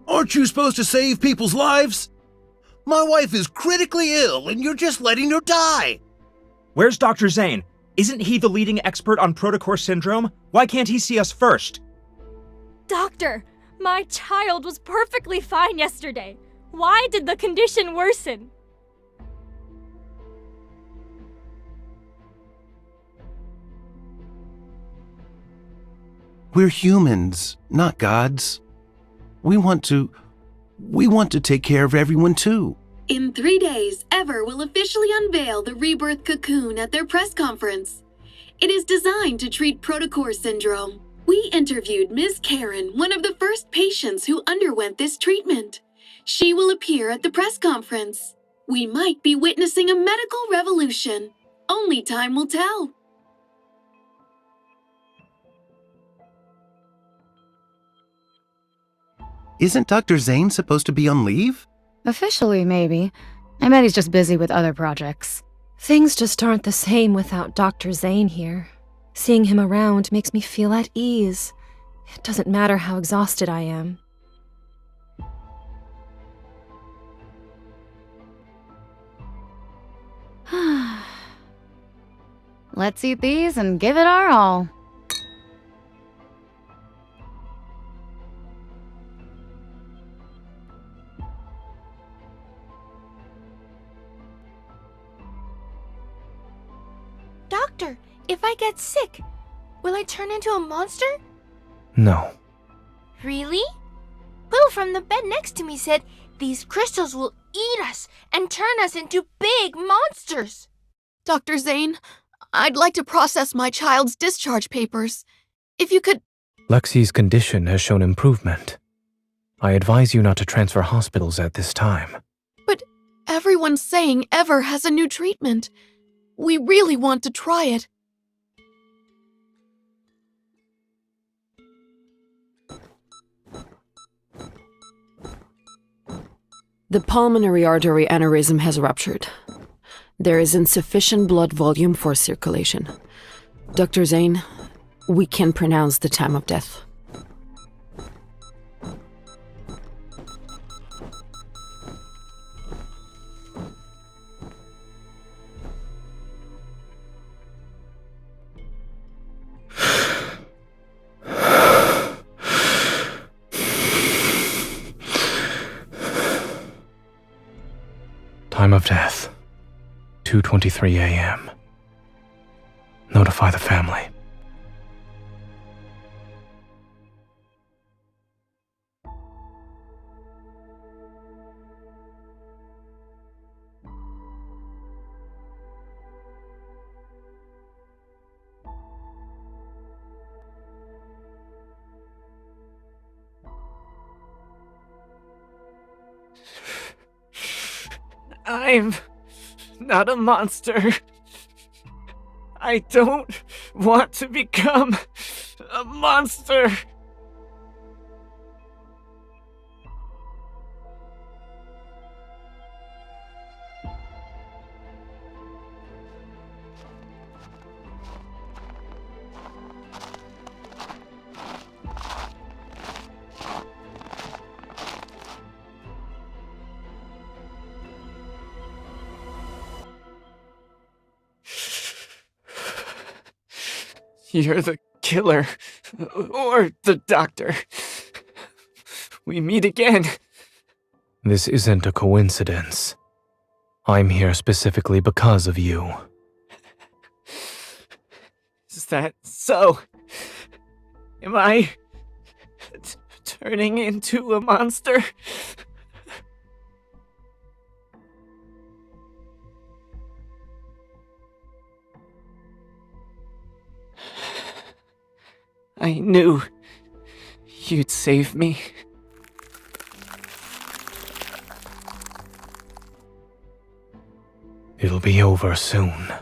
Aren't you supposed to save people's lives? My wife is critically ill and you're just letting her die. Where's Dr. Zayne? Isn't he the leading expert on protocore syndrome? Why can't he see us first? Doctor, my child was perfectly fine yesterday. Why did the condition worsen? We're humans, not gods. We want to take care of everyone too. In 3 days, Ever will officially unveil the Rebirth Cocoon at their press conference. It is designed to treat protocore syndrome. We interviewed Ms. Karen, one of the first patients who underwent this treatment. She will appear at the press conference. We might be witnessing a medical revolution. Only time will tell. Isn't Dr. Zayne supposed to be on leave? Officially, maybe. I bet he's just busy with other projects. Things just aren't the same without Dr. Zayne here. Seeing him around makes me feel at ease. It doesn't matter how exhausted I am. Let's eat these and give it our all. Doctor, if I get sick, will I turn into a monster? No. Really? Will from the bed next to me said these crystals will eat us and turn us into big monsters. Dr. Zayne, I'd like to process my child's discharge papers. If you could Lexi's condition has shown improvement. I advise you not to transfer hospitals at this time. But everyone's saying Ever has a new treatment. We really want to try it. The pulmonary artery aneurysm has ruptured. There is insufficient blood volume for circulation. Dr. Zayne, we can pronounce the time of death. Time of death, 2:23 a.m. Notify the family. I'm not a monster. I don't want to become a monster. You're the killer, or the doctor. We meet again. This isn't a coincidence. I'm here specifically because of you. Is that so? Am I turning into a monster? I knew you'd save me. It'll be over soon.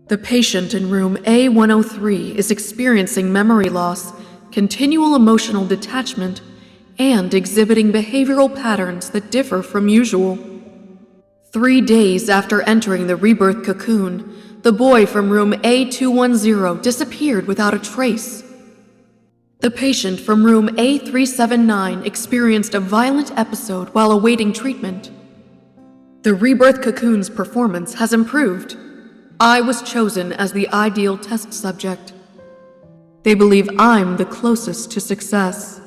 The patient in room A103 is experiencing memory loss, continual emotional detachment, and exhibiting behavioral patterns that differ from usual. 3 days after entering the Rebirth Cocoon, the boy from room A210 disappeared without a trace. The patient from room A379 experienced a violent episode while awaiting treatment. The Rebirth Cocoon's performance has improved. I was chosen as the ideal test subject. They believe I'm the closest to success.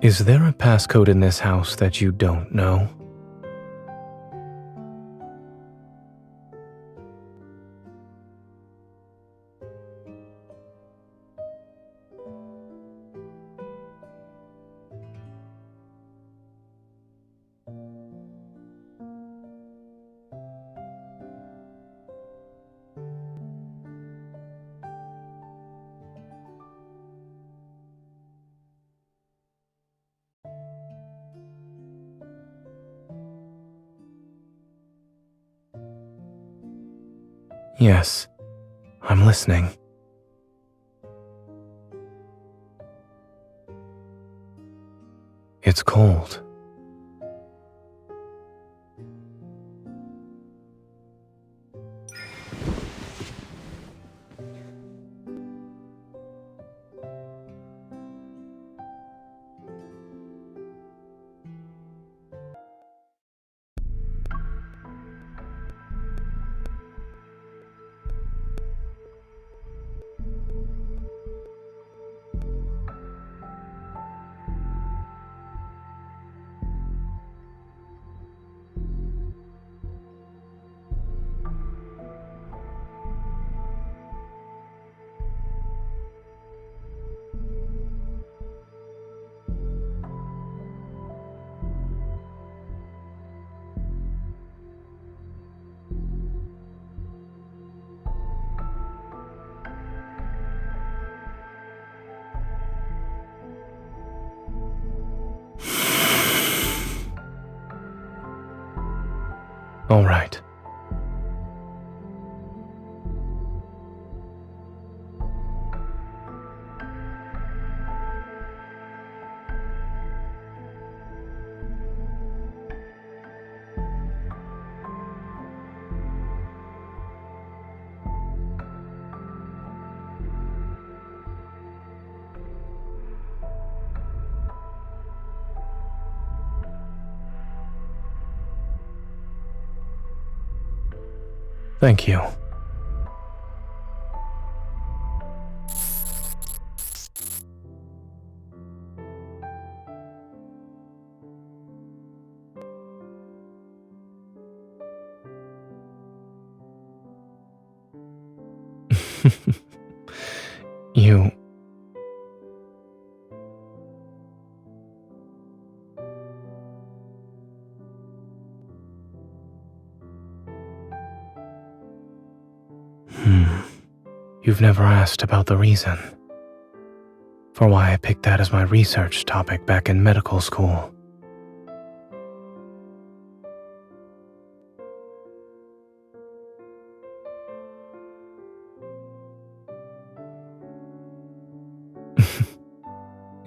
Is there a passcode in this house that you don't know? Yes, I'm listening. It's cold. All right. Thank you. You... You've never asked about the reason for why I picked that as my research topic back in medical school.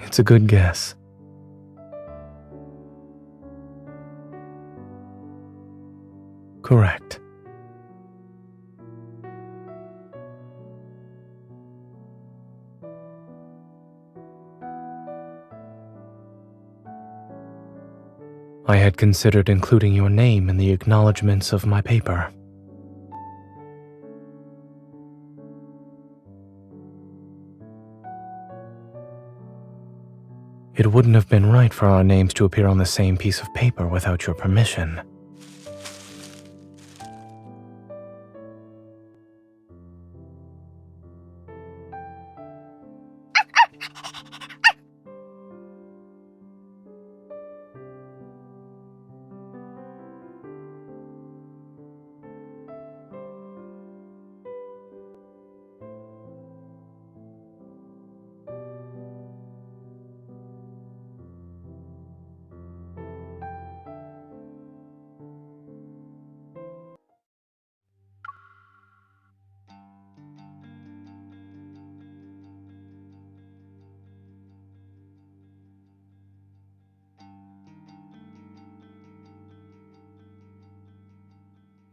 It's a good guess. Correct. I had considered including your name in the acknowledgments of my paper. It wouldn't have been right for our names to appear on the same piece of paper without your permission.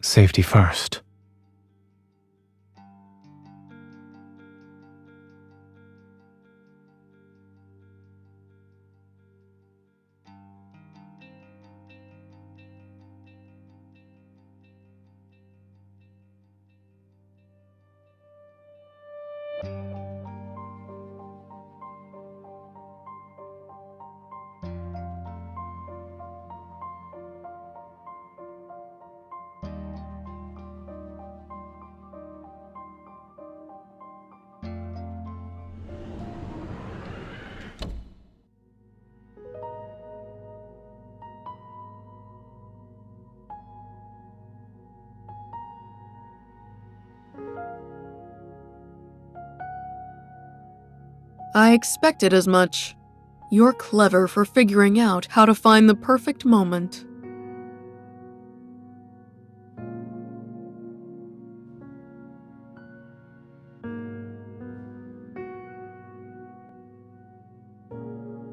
Safety first. I expected as much. You're clever for figuring out how to find the perfect moment.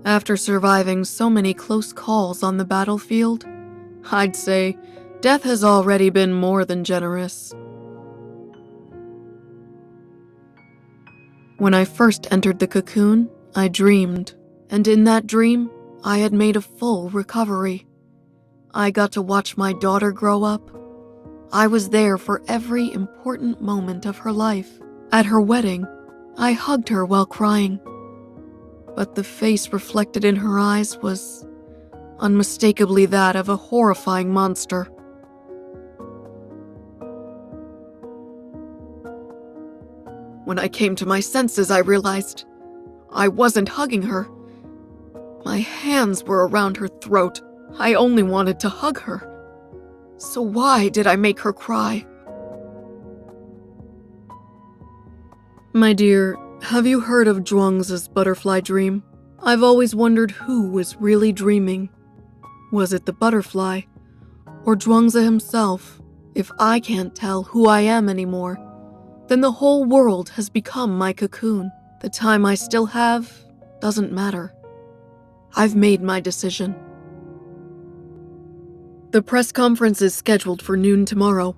After surviving so many close calls on the battlefield, I'd say death has already been more than generous. When I first entered the cocoon, I dreamed, and in that dream, I had made a full recovery. I got to watch my daughter grow up. I was there for every important moment of her life. At her wedding, I hugged her while crying. But the face reflected in her eyes was unmistakably that of a horrifying monster. When I came to my senses, I realized I wasn't hugging her. My hands were around her throat. I only wanted to hug her. So why did I make her cry? My dear, have you heard of Zhuangzi's butterfly dream? I've always wondered who was really dreaming. Was it the butterfly, or Zhuangzi himself? If I can't tell who I am anymore, then the whole world has become my cocoon. The time I still have doesn't matter. I've made my decision. The press conference is scheduled for noon tomorrow,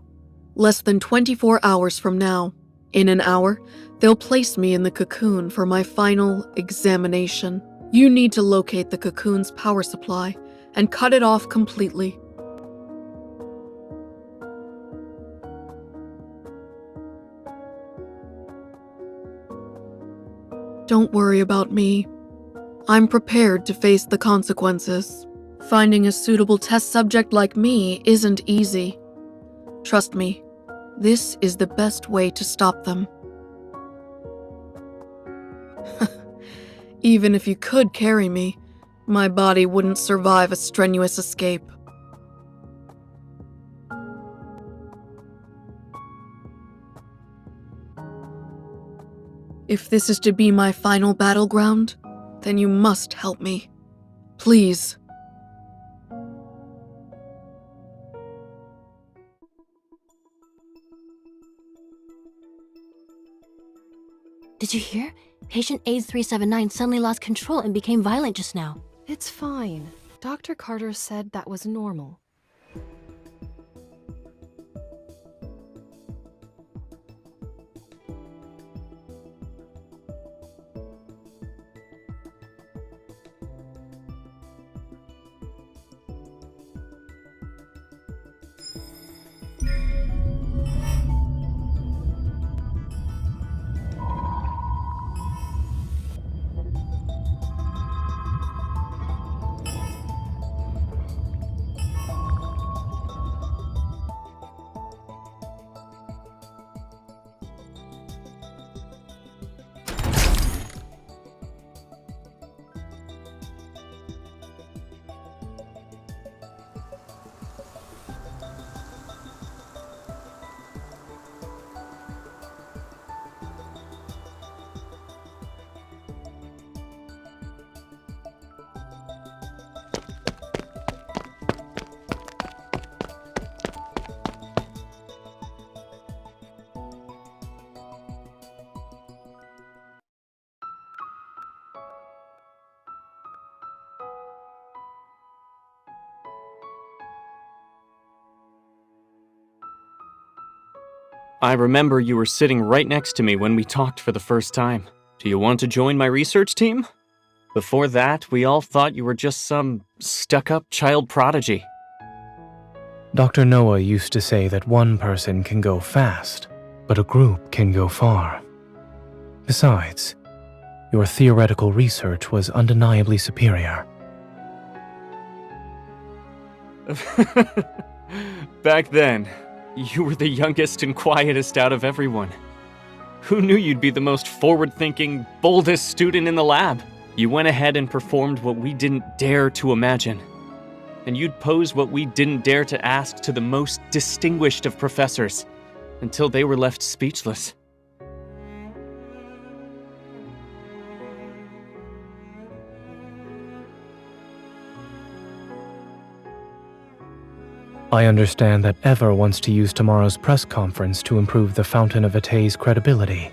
less than 24 hours from now. In an hour, they'll place me in the cocoon for my final examination. You need to locate the cocoon's power supply and cut it off completely. Don't worry about me. I'm prepared to face the consequences. Finding a suitable test subject like me isn't easy. Trust me, this is the best way to stop them. Even if you could carry me, my body wouldn't survive a strenuous escape. If this is to be my final battleground, then you must help me. Please. Did you hear? Patient AIDS 379 suddenly lost control and became violent just now. It's fine. Dr. Carter said that was normal. I remember you were sitting right next to me when we talked for the first time. Do you want to join my research team? Before that, we all thought you were just some stuck-up child prodigy. Dr. Noah used to say that one person can go fast, but a group can go far. Besides, your theoretical research was undeniably superior. Back then, you were the youngest and quietest out of everyone. Who knew you'd be the most forward-thinking, boldest student in the lab? You went ahead and performed what we didn't dare to imagine. And you'd pose what we didn't dare to ask to the most distinguished of professors, until they were left speechless. I understand that Ever wants to use tomorrow's press conference to improve the Fountain of Atay's credibility.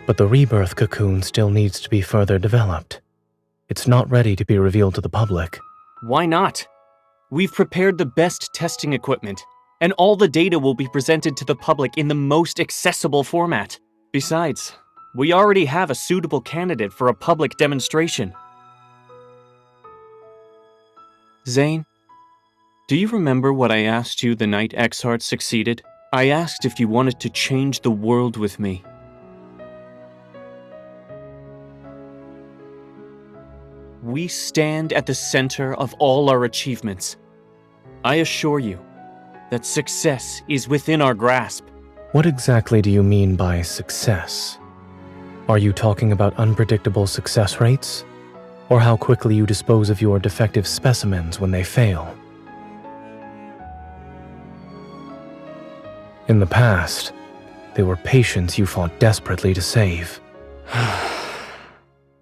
But the Rebirth cocoon still needs to be further developed. It's not ready to be revealed to the public. Why not? We've prepared the best testing equipment, and all the data will be presented to the public in the most accessible format. Besides, we already have a suitable candidate for a public demonstration. Zayne, do you remember what I asked you the night Exhart succeeded? I asked if you wanted to change the world with me. We stand at the center of all our achievements. I assure you that success is within our grasp. What exactly do you mean by success? Are you talking about unpredictable success rates? Or how quickly you dispose of your defective specimens when they fail? In the past, they were patients you fought desperately to save.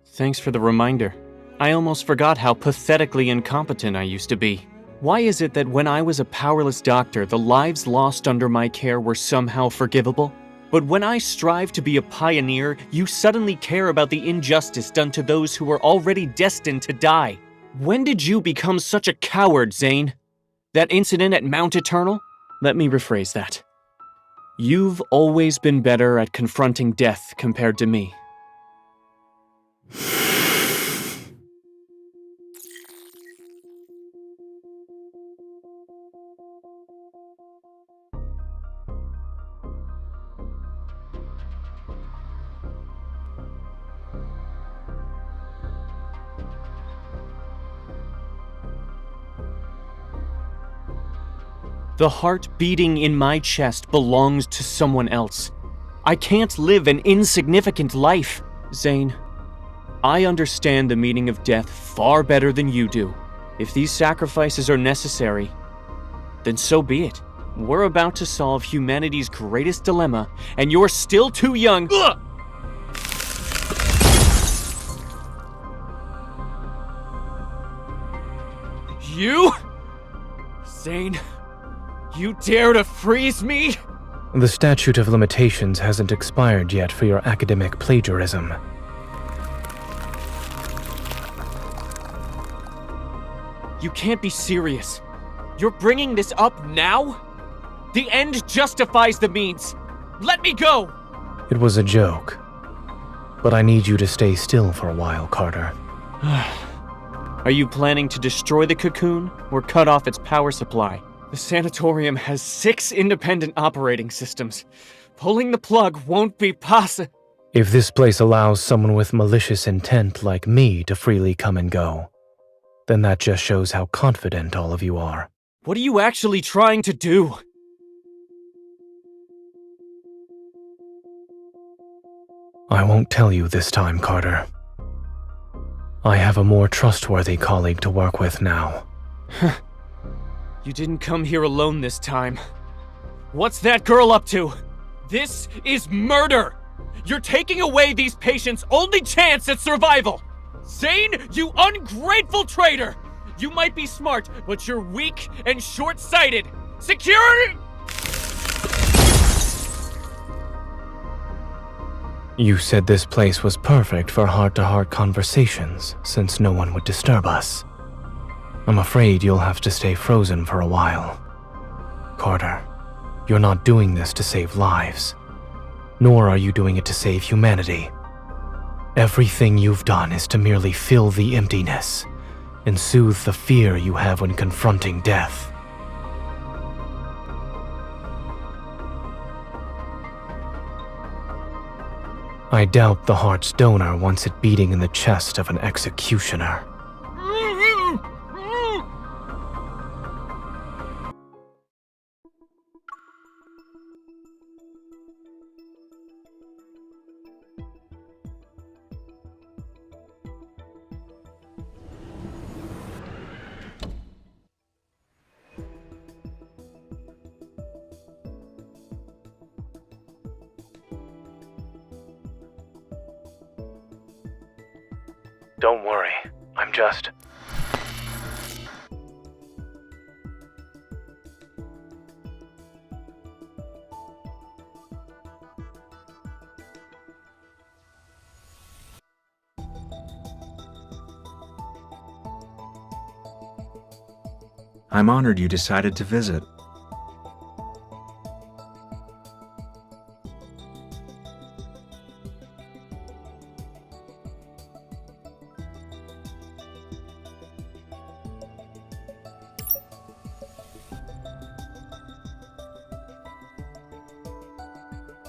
Thanks for the reminder. I almost forgot how pathetically incompetent I used to be. Why is it that when I was a powerless doctor, the lives lost under my care were somehow forgivable? But when I strive to be a pioneer, you suddenly care about the injustice done to those who were already destined to die. When did you become such a coward, Zayne? That incident at Mount Eternal? Let me rephrase that. You've always been better at confronting death compared to me. The heart beating in my chest belongs to someone else. I can't live an insignificant life. Zayne, I understand the meaning of death far better than you do. If these sacrifices are necessary, then so be it. We're about to solve humanity's greatest dilemma, and you're still too young. Ugh! You? Zayne, you dare to freeze me? The statute of limitations hasn't expired yet for your academic plagiarism. You can't be serious. You're bringing this up now? The end justifies the means. Let me go! It was a joke. But I need you to stay still for a while, Carter. Are you planning to destroy the Cocoon or cut off its power supply? The sanatorium has 6 independent operating systems. Pulling the plug won't be possible. If this place allows someone with malicious intent like me to freely come and go, then that just shows how confident all of you are. What are you actually trying to do? I won't tell you this time, Carter. I have a more trustworthy colleague to work with now. You didn't come here alone this time. What's that girl up to? This is murder! You're taking away these patients' only chance at survival! Zayne, you ungrateful traitor! You might be smart, but you're weak and short-sighted! Security! You said this place was perfect for heart-to-heart conversations, since no one would disturb us. I'm afraid you'll have to stay frozen for a while. Carter, you're not doing this to save lives, nor are you doing it to save humanity. Everything you've done is to merely fill the emptiness and soothe the fear you have when confronting death. I doubt the heart's donor wants it beating in the chest of an executioner. Don't worry, I'm just... I'm honored you decided to visit.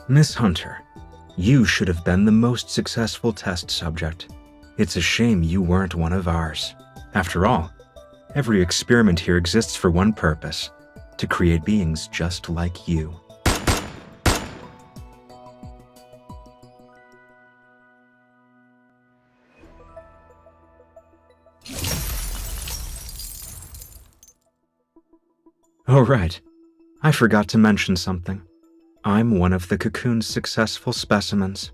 Miss Hunter, you should have been the most successful test subject. It's a shame you weren't one of ours. After all, every experiment here exists for one purpose: to create beings just like you. Oh right, I forgot to mention something. I'm one of the Cocoon's successful specimens.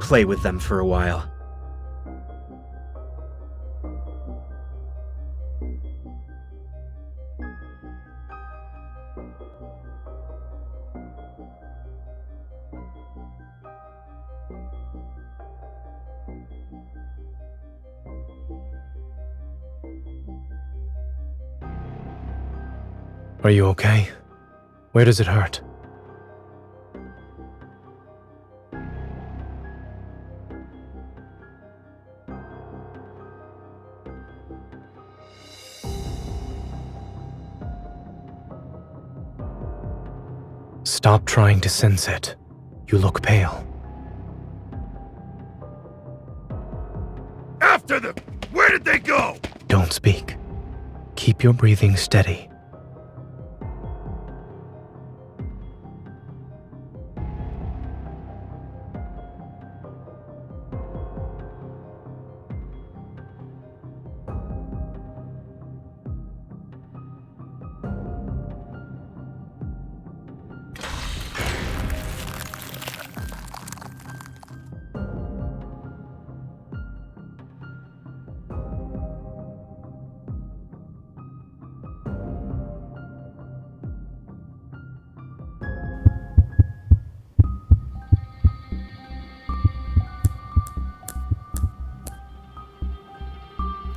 Play with them for a while. Are you okay? Where does it hurt? Stop trying to sense it. You look pale. After them! Where did they go? Don't speak. Keep your breathing steady.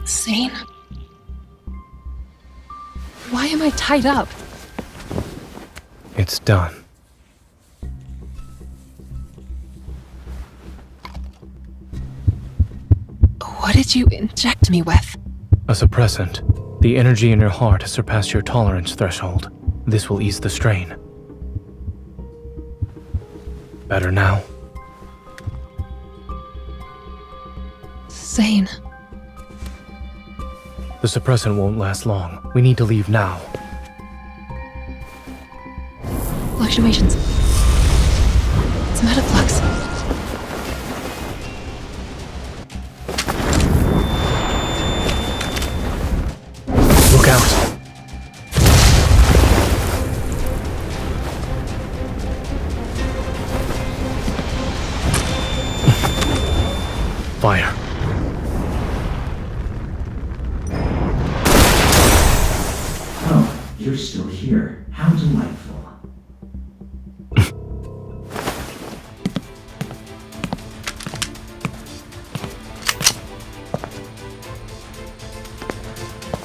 Zayne? Why am I tied up? It's done. What did you inject me with? A suppressant. The energy in your heart has surpassed your tolerance threshold. This will ease the strain. Better now? Zayne. The suppressant won't last long. We need to leave now. Fluctuations. It's metaflux. Look out! Fire. Oh, you're still here. How delightful.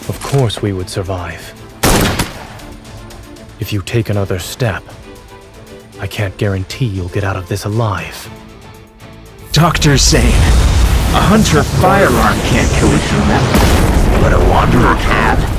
Of course we would survive. If you take another step, I can't guarantee you'll get out of this alive. Dr. Zayne, a hunter firearm can't kill a human, but a wanderer can.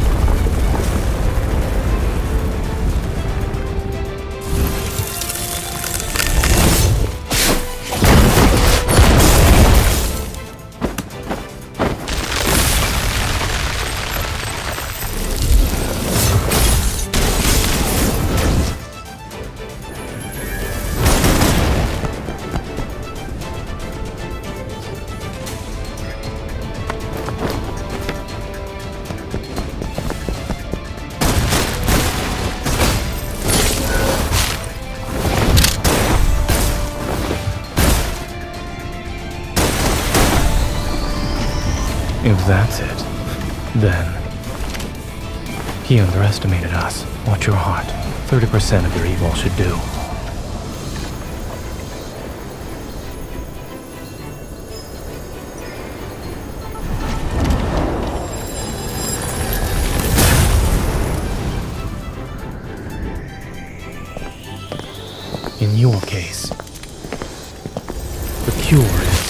that's it. Then... he underestimated us. Watch your heart. 30% of your evil should do. In your case, the cure is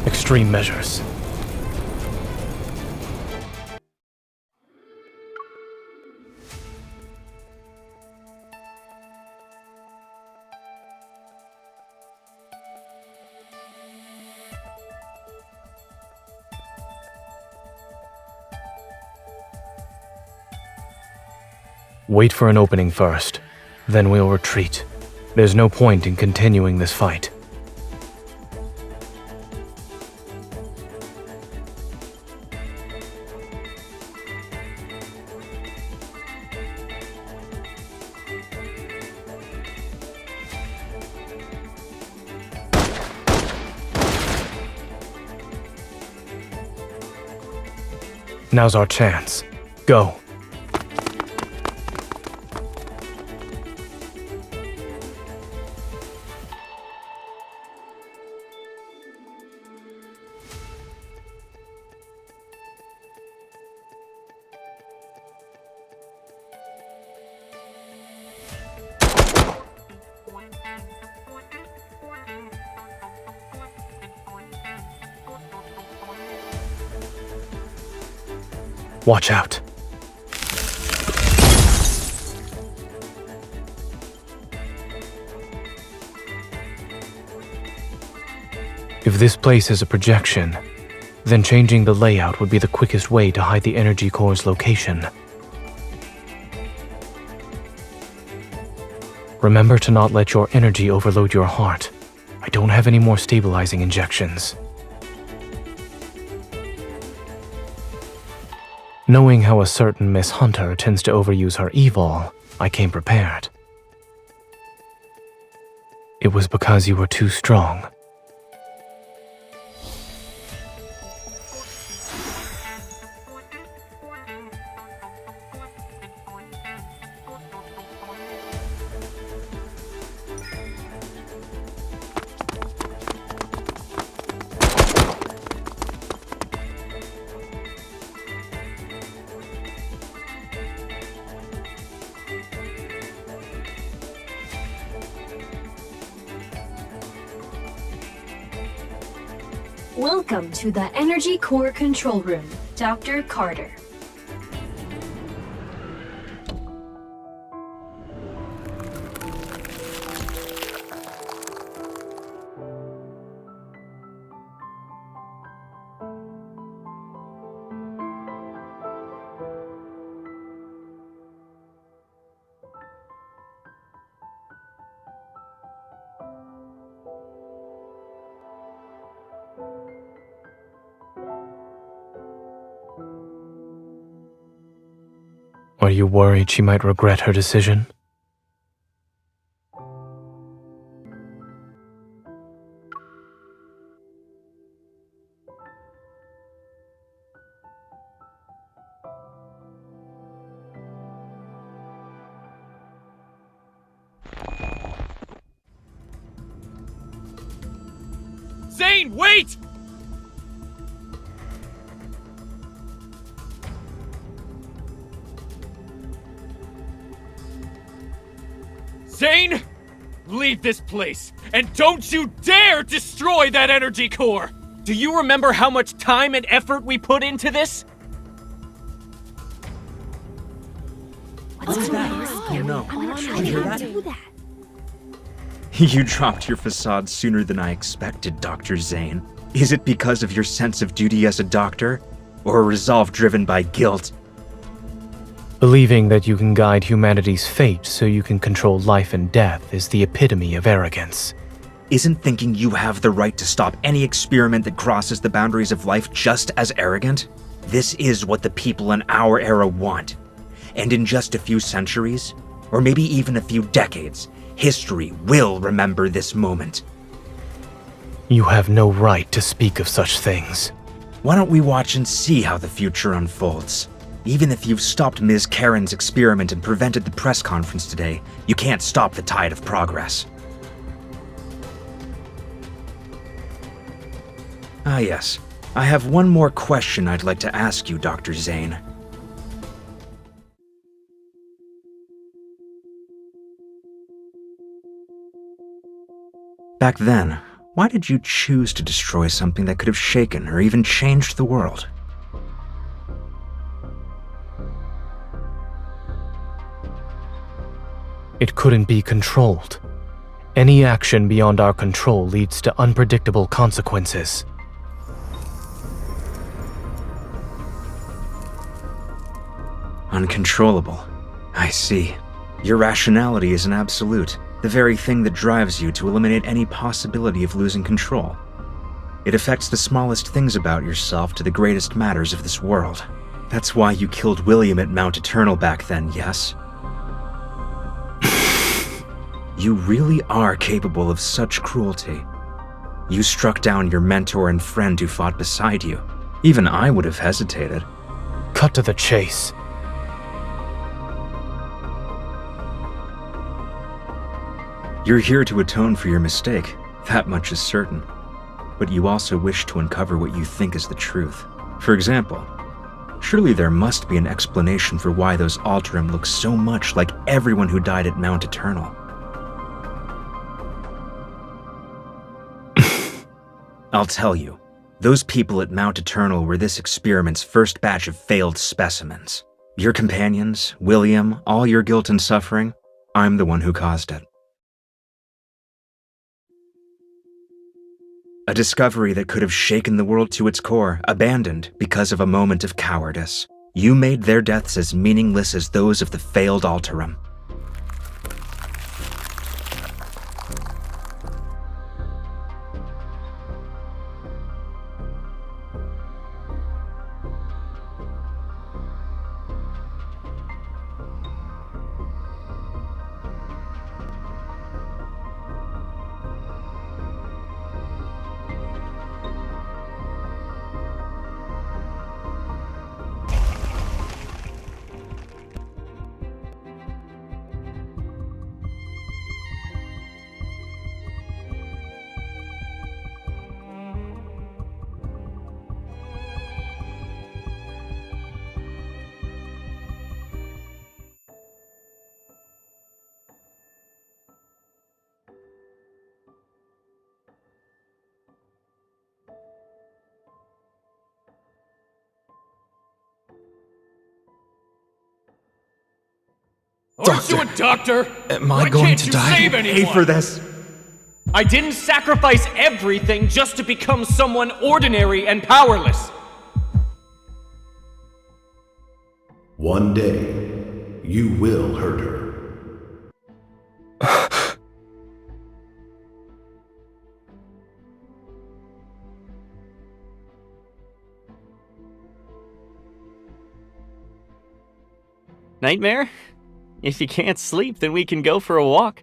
extreme measures. Wait for an opening first. Then we'll retreat. There's no point in continuing this fight. Now's our chance. Go. Watch out. If this place is a projection, then changing the layout would be the quickest way to hide the energy core's location. Remember to not let your energy overload your heart. I don't have any more stabilizing injections. Knowing how a certain Miss Hunter tends to overuse her evil, I came prepared. It was because you were too strong. Welcome to the Energy Core Control Room, Dr. Carter. Are you worried she might regret her decision? Zayne, wait! Zayne, leave this place, and don't you dare destroy that energy core! Do you remember how much time and effort we put into this? What's that? Oh no. I Did you hear that? You dropped your facade sooner than I expected, Dr. Zayne. Is it because of your sense of duty as a doctor, or a resolve driven by guilt? Believing that you can guide humanity's fate so you can control life and death is the epitome of arrogance. Isn't thinking you have the right to stop any experiment that crosses the boundaries of life just as arrogant? This is what the people in our era want. And in just a few centuries, or maybe even a few decades, history will remember this moment. You have no right to speak of such things. Why don't we watch and see how the future unfolds? Even if you've stopped Ms. Karen's experiment and prevented the press conference today, you can't stop the tide of progress. Ah yes, I have one more question I'd like to ask you, Dr. Zayne. Back then, why did you choose to destroy something that could have shaken or even changed the world? It couldn't be controlled. Any action beyond our control leads to unpredictable consequences. Uncontrollable. I see. Your rationality is an absolute, the very thing that drives you to eliminate any possibility of losing control. It affects the smallest things about yourself to the greatest matters of this world. That's why you killed William at Mount Eternal back then, yes? You really are capable of such cruelty. You struck down your mentor and friend who fought beside you. Even I would have hesitated. Cut to the chase. You're here to atone for your mistake, that much is certain. But you also wish to uncover what you think is the truth. For example, surely there must be an explanation for why those Alterum look so much like everyone who died at Mount Eternal. I'll tell you, those people at Mount Eternal were this experiment's first batch of failed specimens. Your companions, William, all your guilt and suffering, I'm the one who caused it. A discovery that could have shaken the world to its core, abandoned because of a moment of cowardice. You made their deaths as meaningless as those of the failed Alterum. Aren't you a doctor? Am Why I going can't to you die? save anyone? Pay for this? I didn't sacrifice everything just to become someone ordinary and powerless. One day, you will hurt her. Nightmare? If you can't sleep, then we can go for a walk.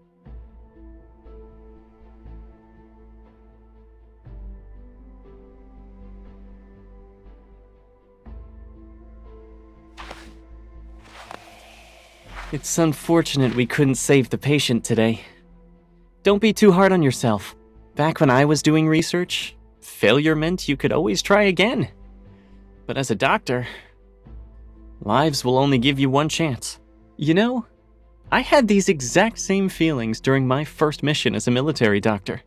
It's unfortunate we couldn't save the patient today. Don't be too hard on yourself. Back when I was doing research, failure meant you could always try again. But as a doctor, lives will only give you one chance. You know, I had these exact same feelings during my first mission as a military doctor.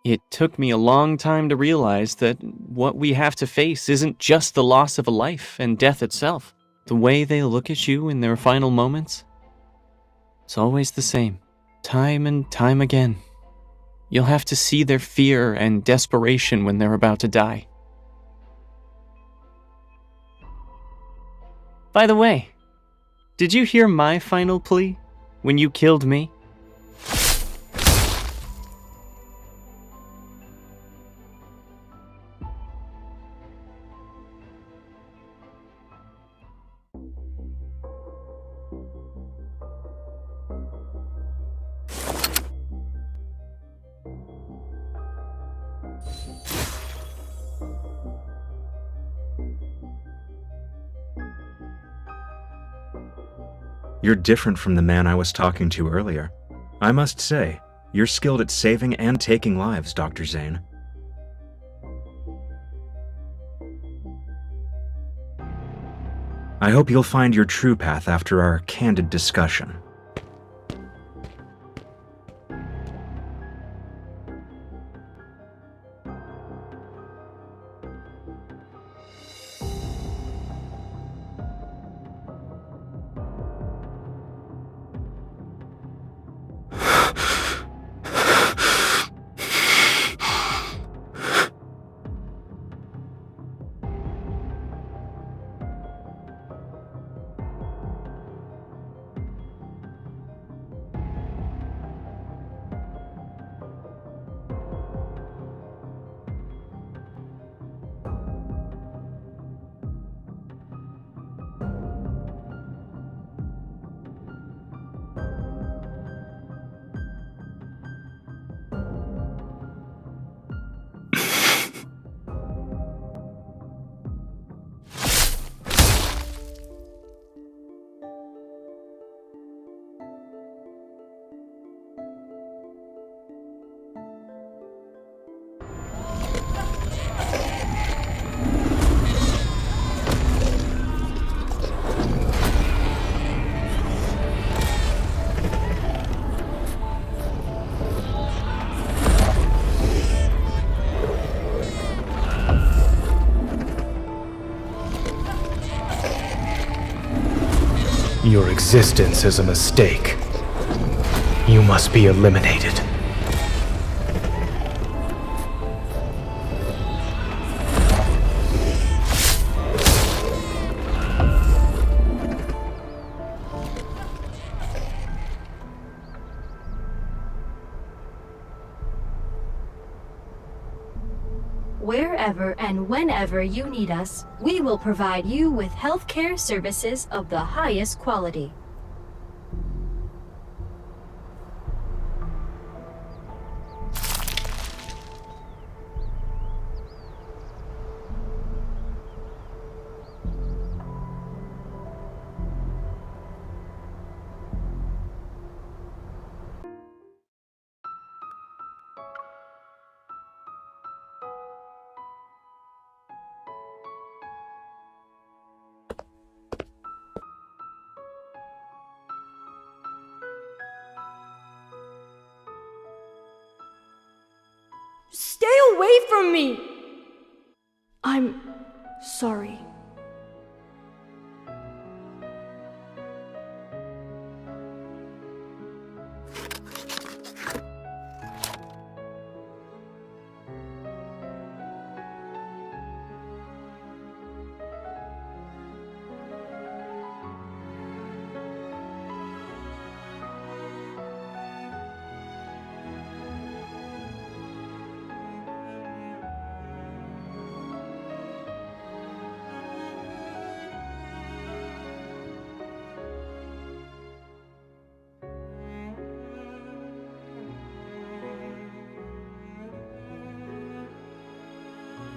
It took me a long time to realize that what we have to face isn't just the loss of a life and death itself. The way they look at you in their final moments, it's always the same, time and time again. You'll have to see their fear and desperation when they're about to die. By the way, did you hear my final plea when you killed me? You're different from the man I was talking to earlier. I must say, you're skilled at saving and taking lives, Dr. Zayne. I hope you'll find your true path after our candid discussion. Your existence is a mistake. You must be eliminated. Wherever and whenever you need us, we will provide you with healthcare services of the highest quality. Stay away from me! I'm sorry.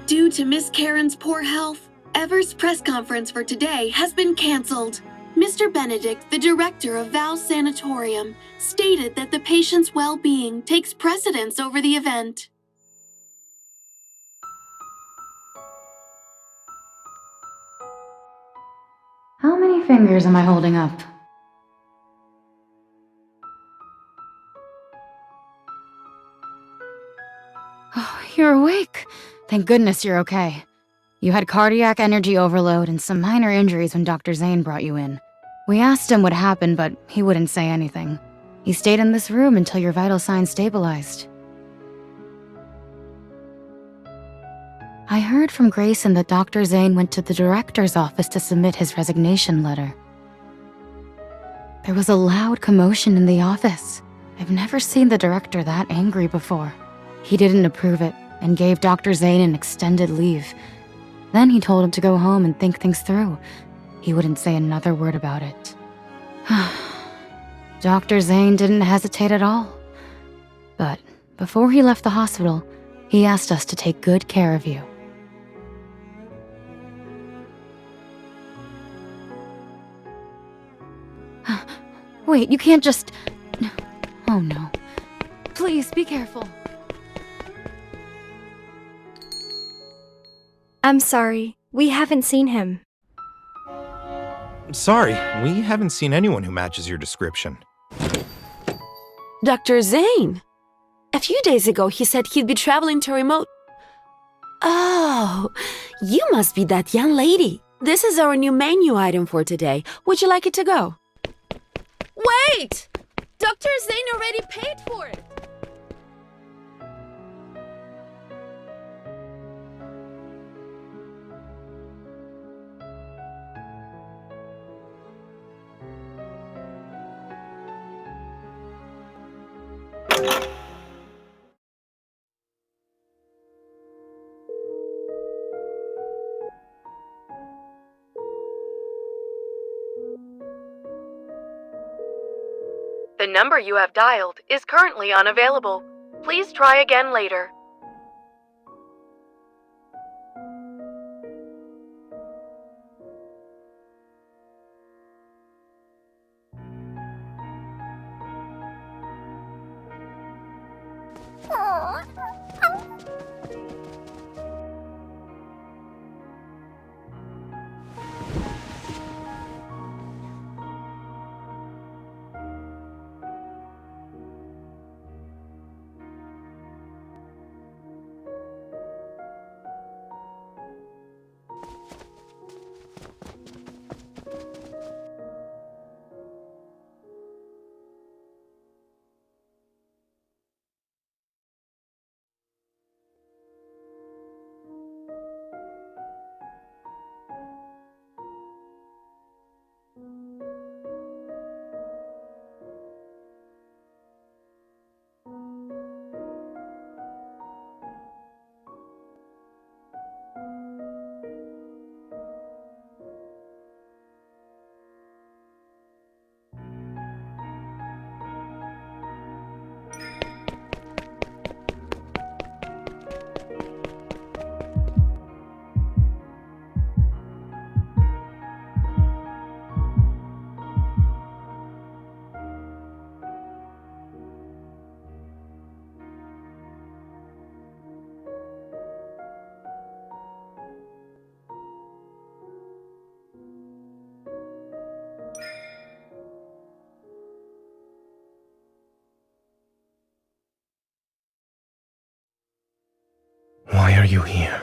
Due to Miss Karen's poor health, Ever's press conference for today has been canceled. Mr. Benedict, the director of Val's Sanatorium, stated that the patient's well-being takes precedence over the event. How many fingers am I holding up? Oh, you're awake. Thank goodness you're okay. You had cardiac energy overload and some minor injuries when Dr. Zayne brought you in. We asked him what happened, but he wouldn't say anything. He stayed in this room until your vital signs stabilized. I heard from Grayson that Dr. Zayne went to the director's office to submit his resignation letter. There was a loud commotion in the office. I've never seen the director that angry before. He didn't approve it and gave Dr. Zayne an extended leave. Then he told him to go home and think things through. He wouldn't say another word about it. Dr. Zayne didn't hesitate at all. But before he left the hospital, He asked us to take good care of you. Wait, you can't just... Oh no. Please, be careful. I'm sorry. We haven't seen him. Sorry, we haven't seen anyone who matches your description. Dr. Zayne! A few days ago, he said he'd be traveling to remote... Oh, you must be that young lady. This is our new menu item for today. Would you like it to go? Wait! Dr. Zayne already paid for it! The number you have dialed is currently unavailable. Please try again later. Why are you here?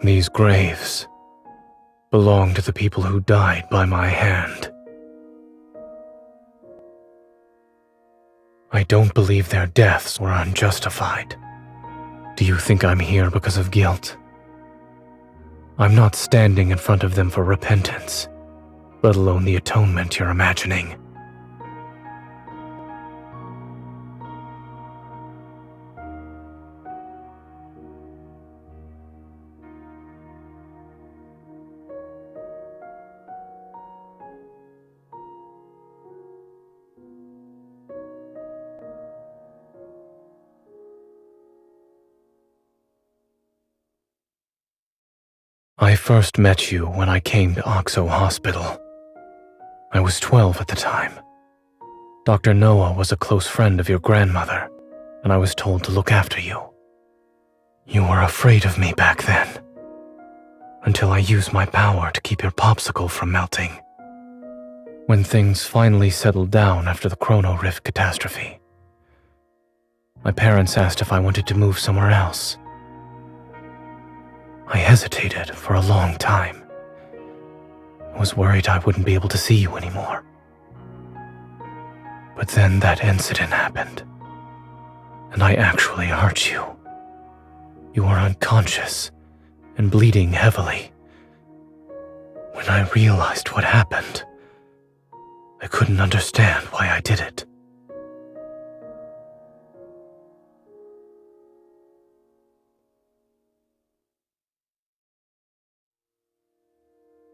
These graves belong to the people who died by my hand. I don't believe their deaths were unjustified. Do you think I'm here because of guilt? I'm not standing in front of them for repentance, let alone the atonement you're imagining. I first met you when I came to Oxo Hospital. I was 12 at the time. Dr. Noah was a close friend of your grandmother, and I was told to look after you. You were afraid of me back then, until I used my power to keep your popsicle from melting. When things finally settled down after the Chrono Rift catastrophe, my parents asked if I wanted to move somewhere else. I hesitated for a long time. I was worried I wouldn't be able to see you anymore. But then that incident happened, and I actually hurt you. You were unconscious and bleeding heavily. When I realized what happened, I couldn't understand why I did it.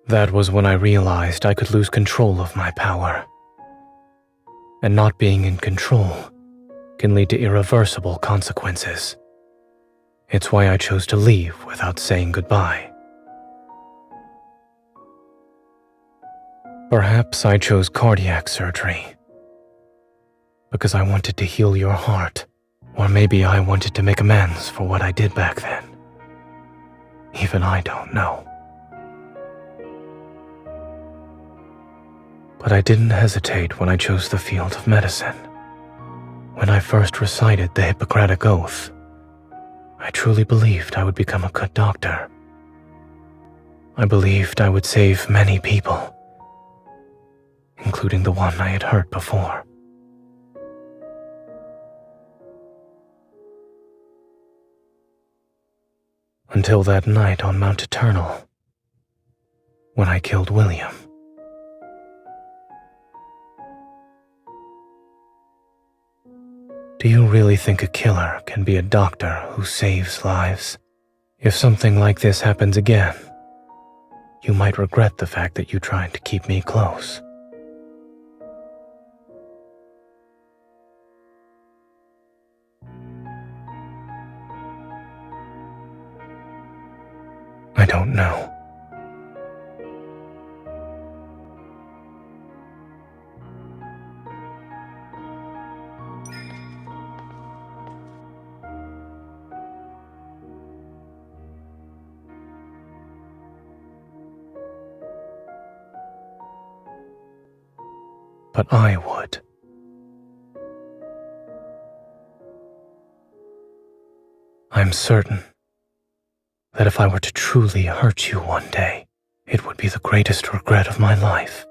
That was when I realized I could lose control of my power. And not being in control can lead to irreversible consequences. It's why I chose to leave without saying goodbye. Perhaps I chose cardiac surgery because I wanted to heal your heart, or maybe I wanted to make amends for what I did back then. Even I don't know. But I didn't hesitate when I chose the field of medicine. When I first recited the Hippocratic Oath, I truly believed I would become a good doctor. I believed I would save many people, including the one I had hurt before. Until that night on Mount Eternal, when I killed William. Do you really think a killer can be a doctor who saves lives? If something like this happens again, you might regret the fact that you tried to keep me close. I don't know. But I would. I'm certain that if I were to truly hurt you one day, it would be the greatest regret of my life.